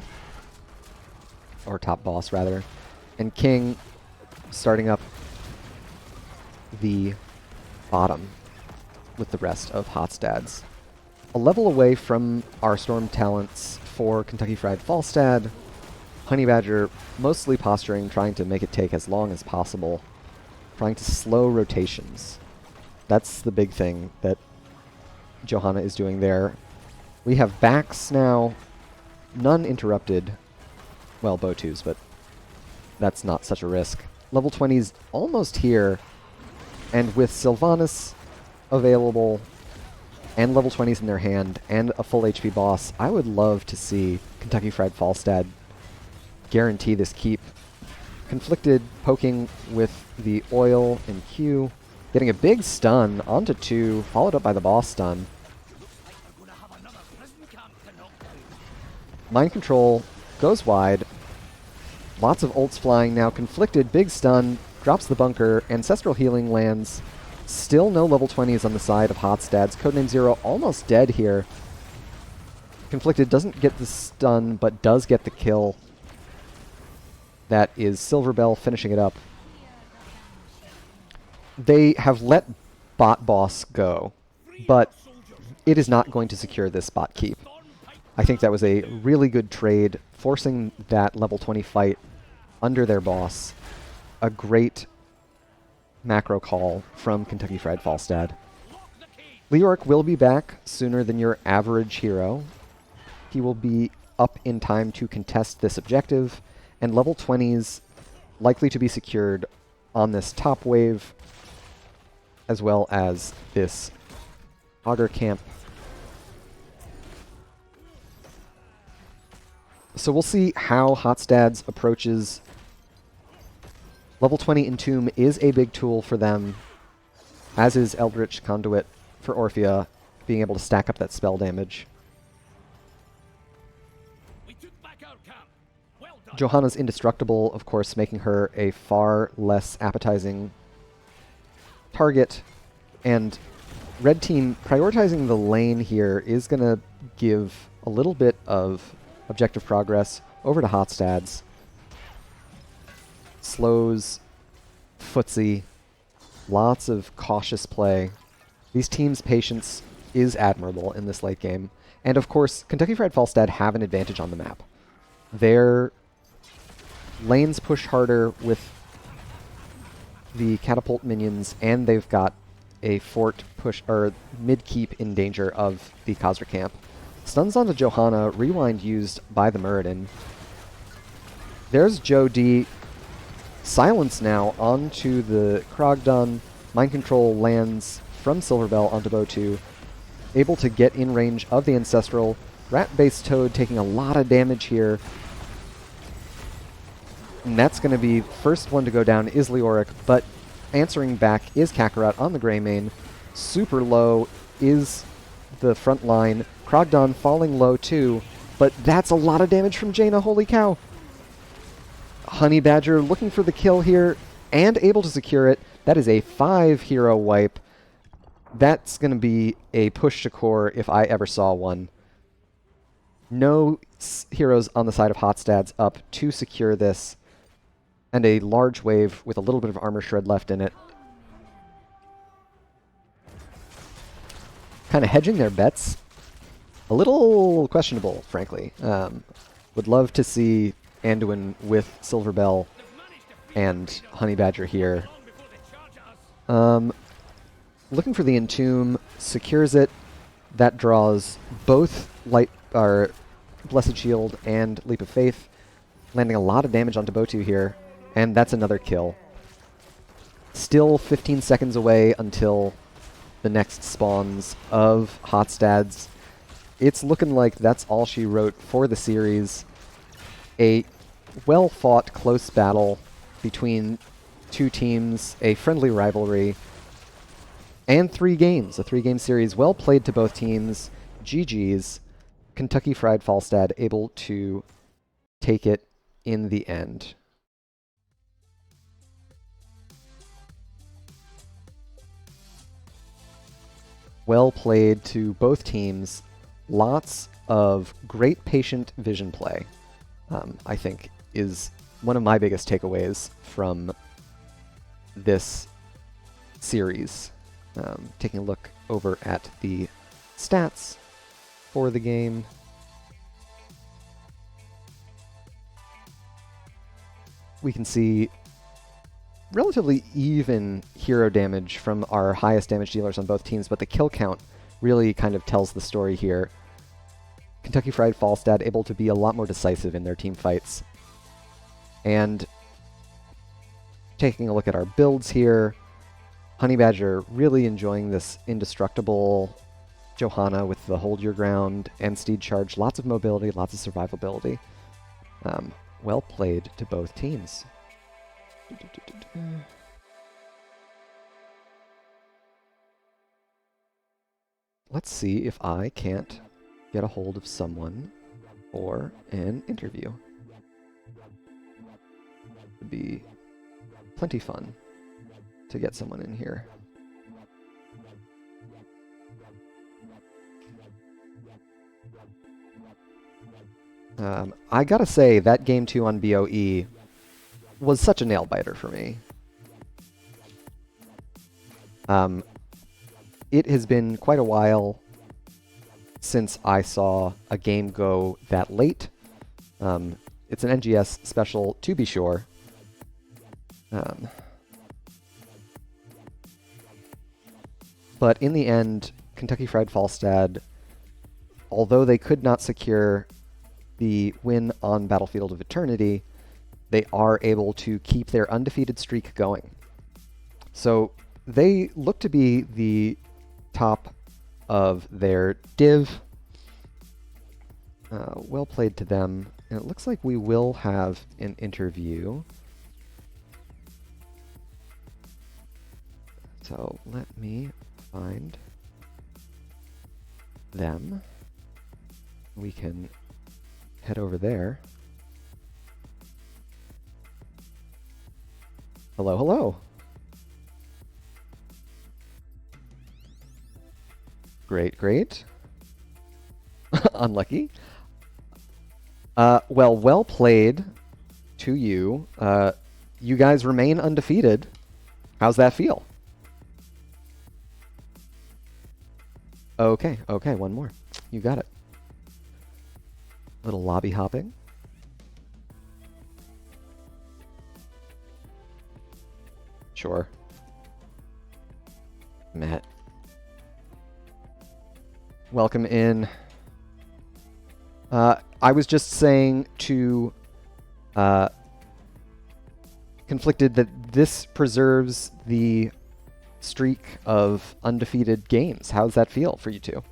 or top boss rather, and King starting up the bottom with the rest of Hotstads. A level away from our Storm talents for Kentucky Fried Falstad. Honey Badger mostly posturing, trying to make it take as long as possible, trying to slow rotations. That's the big thing that Johanna is doing there. We have backs now, none interrupted. Well, Bo2's, but that's not such a risk. Level 20's almost here, and with Sylvanas available, and level 20s in their hand, and a full HP boss, I would love to see Kentucky Fried Falstad guarantee this keep. Conflicted, poking with the oil and Q, getting a big stun onto 2, followed up by the boss stun. Mind Control goes wide. Lots of ults flying now. Conflicted, big stun, drops the bunker. Ancestral Healing lands. Still no level 20s on the side of Hotstads. Codename Zero almost dead here. Conflicted doesn't get the stun, but does get the kill. That is Silverbell finishing it up. They have let bot boss go, but it is not going to secure this bot keep. I think that was a really good trade, forcing that level 20 fight under their boss. A great macro call from Kentucky Fried Falstad. Leoric will be back sooner than your average hero. He will be up in time to contest this objective, and level 20s likely to be secured on this top wave, as well as this Augur camp. So we'll see how Hotstads approaches. Level 20 Entomb is a big tool for them, as is Eldritch Conduit for Orphea, being able to stack up that spell damage. Johanna's indestructible, of course, making her a far less appetizing target. And Red Team prioritizing the lane here is going to give a little bit of objective progress over to Hotstads. Slows, footsie, lots of cautious play. These teams' patience is admirable in this late game. And of course, Kentucky Fried Falstad have an advantage on the map. Their lanes push harder with the catapult minions, and they've got a fort push, or mid-keep in danger of the Khazra camp. Stuns onto Johanna, rewind used by the Muradin. There's Joe D. Silence now onto the Krogdun. Mind Control lands from Silverbell onto Bo2. Able to get in range of the Ancestral. Rat-based Toad taking a lot of damage here. And that's going to be first one to go down is Leoric, but answering back is Kakarot on the Greymane. Super low is the front line. Krogdun falling low too, but that's a lot of damage from Jaina, holy cow. Honey Badger looking for the kill here and able to secure it. That is a 5-hero wipe. That's going to be a push to core if I ever saw one. No heroes on the side of Hotstads up to secure this. And a large wave with a little bit of armor shred left in it. Kind of hedging their bets a little questionable, frankly. Would love to see Anduin with Silverbell and Honey Badger here. Looking for the Entomb, secures it. That draws both Blessed Shield and Leap of Faith, landing a lot of damage onto Botu here, and that's another kill. Still 15 seconds away until the next spawns of Hotstads. It's looking like that's all she wrote for the series. A well-fought, close battle between two teams, a friendly rivalry, and 3 games. A 3-game series. Well played to both teams. GG's. Kentucky Fried Falstad able to take it in the end. Well played to both teams. Lots of great patient vision play, I think, is one of my biggest takeaways from this series. Taking a look over at the stats for the game. We can see relatively even hero damage from our highest damage dealers on both teams, but the kill count really kind of tells the story here. Kentucky Fried Falstad able to be a lot more decisive in their team fights. And taking a look at our builds here, Honey Badger really enjoying this indestructible Johanna with the hold your ground and Steed Charge. Lots of mobility, lots of survivability. Well played to both teams. Let's see if I can't get a hold of someone for an interview. It'd be plenty fun to get someone in here. I gotta say, that Game 2 on BOE was such a nail-biter for me. It has been quite a while since I saw a game go that late. It's an NGS special, to be sure. But in the end, Kentucky Fried Falstad, although they could not secure the win on Battlefield of Eternity, they are able to keep their undefeated streak going. So they look to be the top of their div. Well played to them. And it looks like we will have an interview. So let me find them. We can head over there. Hello, hello. Great, great. Unlucky. Well played to you. You guys remain undefeated. How's that feel? Okay, okay, one more. You got it. Little lobby hopping. Sure. Matt. Welcome in. I was just saying to Conflicted that this preserves the streak of undefeated games. How does that feel for you two?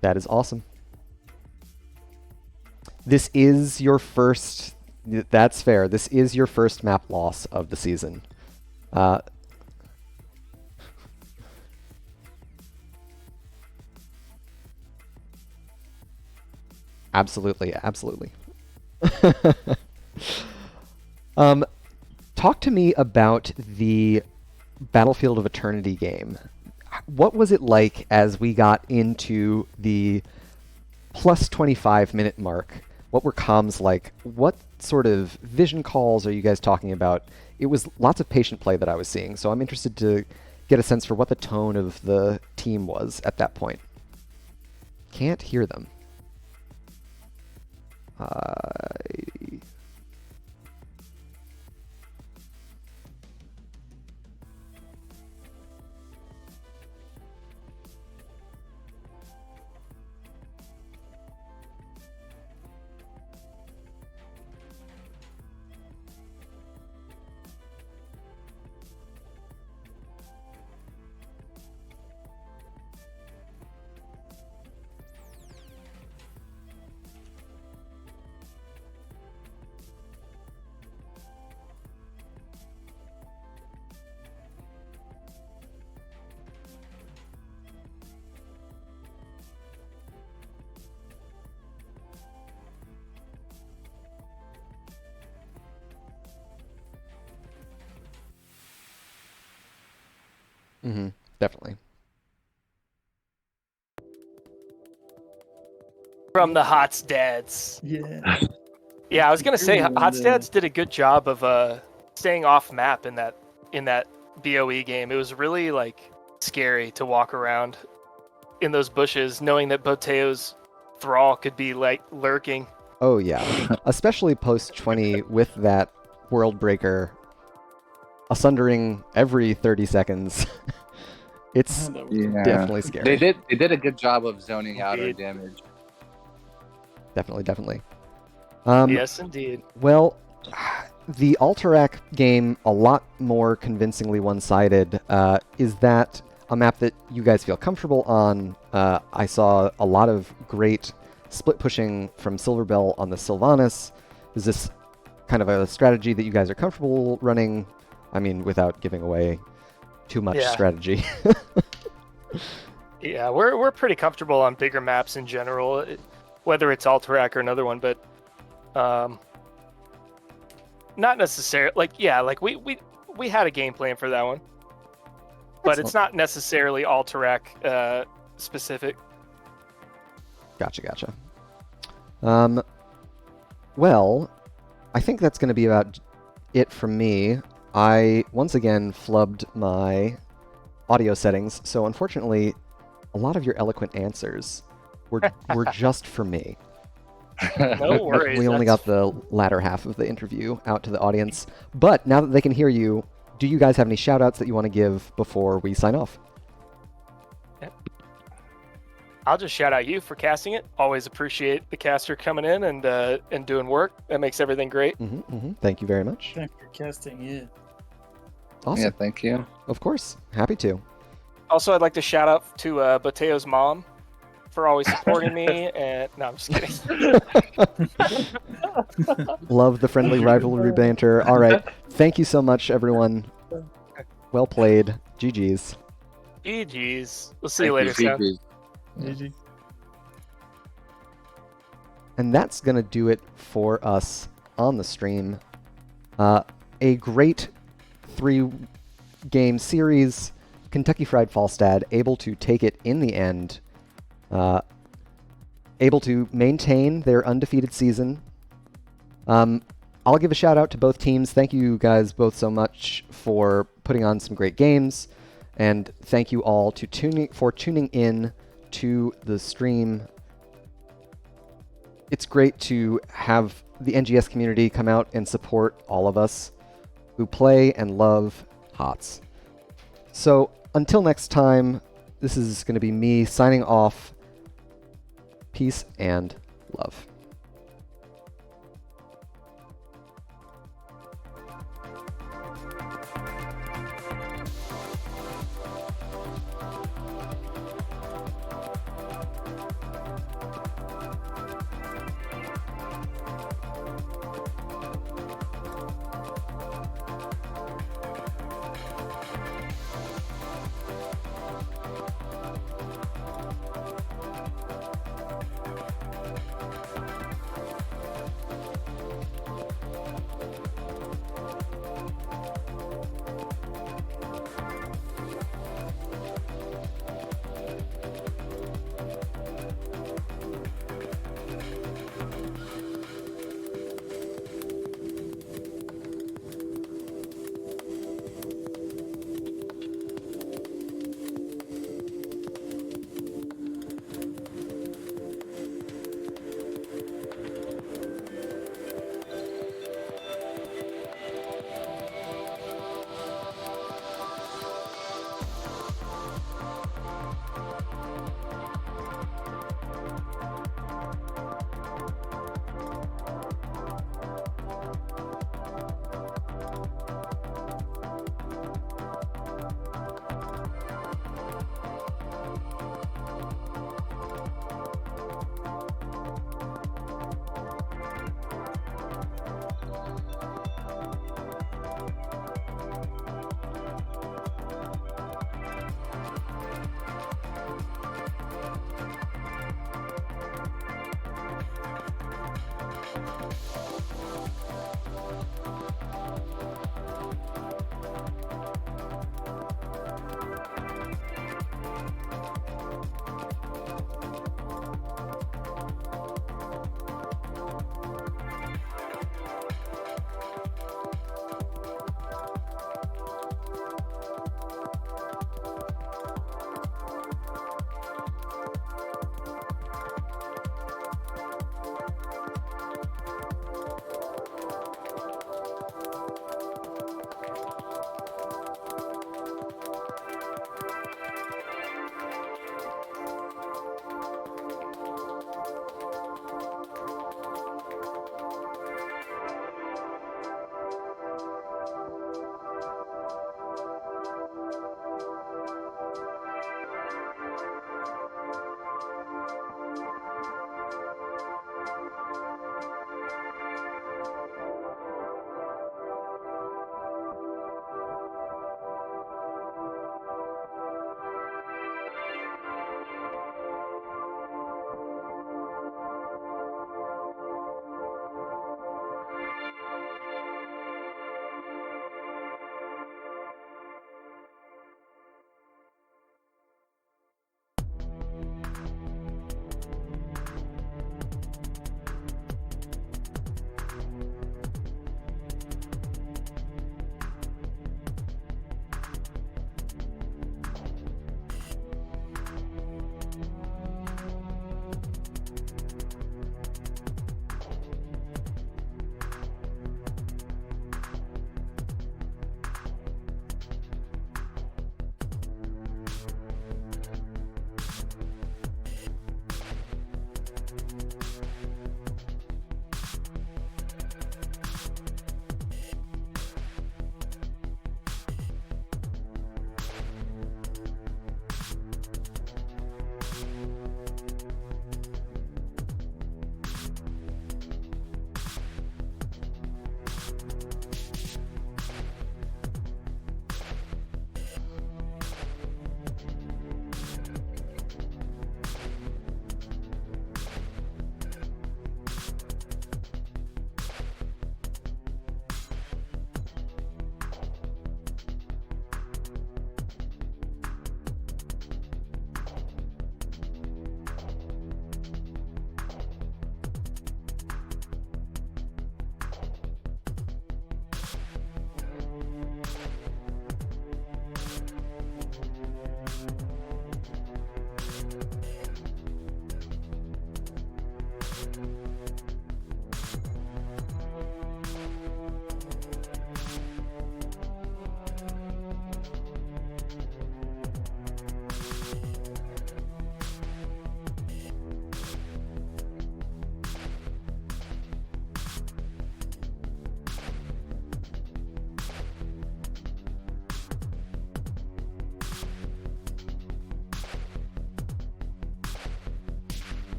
That is awesome. This is your first... That's fair. This is your first map loss of the season. Absolutely, absolutely. Talk to me about the Battlefield of Eternity game. What was it like as we got into the plus 25 minute mark What were comms like? What sort of vision calls are you guys talking about? It was lots of patient play that I was seeing, so I'm interested to get a sense for what the tone of the team was at that point. Can't hear them. Mm-hmm. Definitely. From the Hotstads. Yeah. Yeah, I was gonna say Really, Hotstads did a good job of staying off map in that BOE game. It was really like scary to walk around in those bushes, knowing that Boteo's thrall could be like lurking. Oh yeah, especially post 20 with that world breaker asundering every 30 seconds. It's definitely scary. They did a good job of zoning out our damage. Definitely. Yes, indeed. Well, the Alterac game, a lot more convincingly one-sided. Is that a map that you guys feel comfortable on? I saw a lot of great split pushing from Silverbell on the Sylvanas. Is this kind of a strategy that you guys are comfortable running? I mean, without giving away too much strategy. Yeah, we're pretty comfortable on bigger maps in general, whether it's Alterac or another one, but not necessarily. Like we had a game plan for that one, but Excellent. it's not necessarily Alterac specific. Gotcha. Well, I think that's going to be about it from me. I once again flubbed my audio settings, so unfortunately, a lot of your eloquent answers were just for me. No worries. We only got the latter half of the interview out to the audience. But now that they can hear you, do you guys have any shout-outs that you want to give before we sign off? I'll just shout out you for casting it. Always appreciate the caster coming in and doing work. That makes everything great. Thank you very much. Thank you for casting, yeah. Awesome. Yeah, thank you. Of course. Happy to. Also, I'd like to shout out to Boteo's mom for always supporting me. And no, I'm just kidding. Love the friendly rivalry banter. All right. Thank you so much, everyone. Well played. GG's. GG's. We'll see you later, Sam. GG. And that's going to do it for us on the stream. A great 3-game series. Kentucky Fried Falstad able to take it in the end. Able to maintain their undefeated season. I'll give a shout out to both teams. Thank you guys both so much for putting on some great games. And thank you all for tuning in to the stream. It's great to have the NGS community come out and support all of us who play and love HOTS. So until next time, this is going to be me signing off. Peace and love.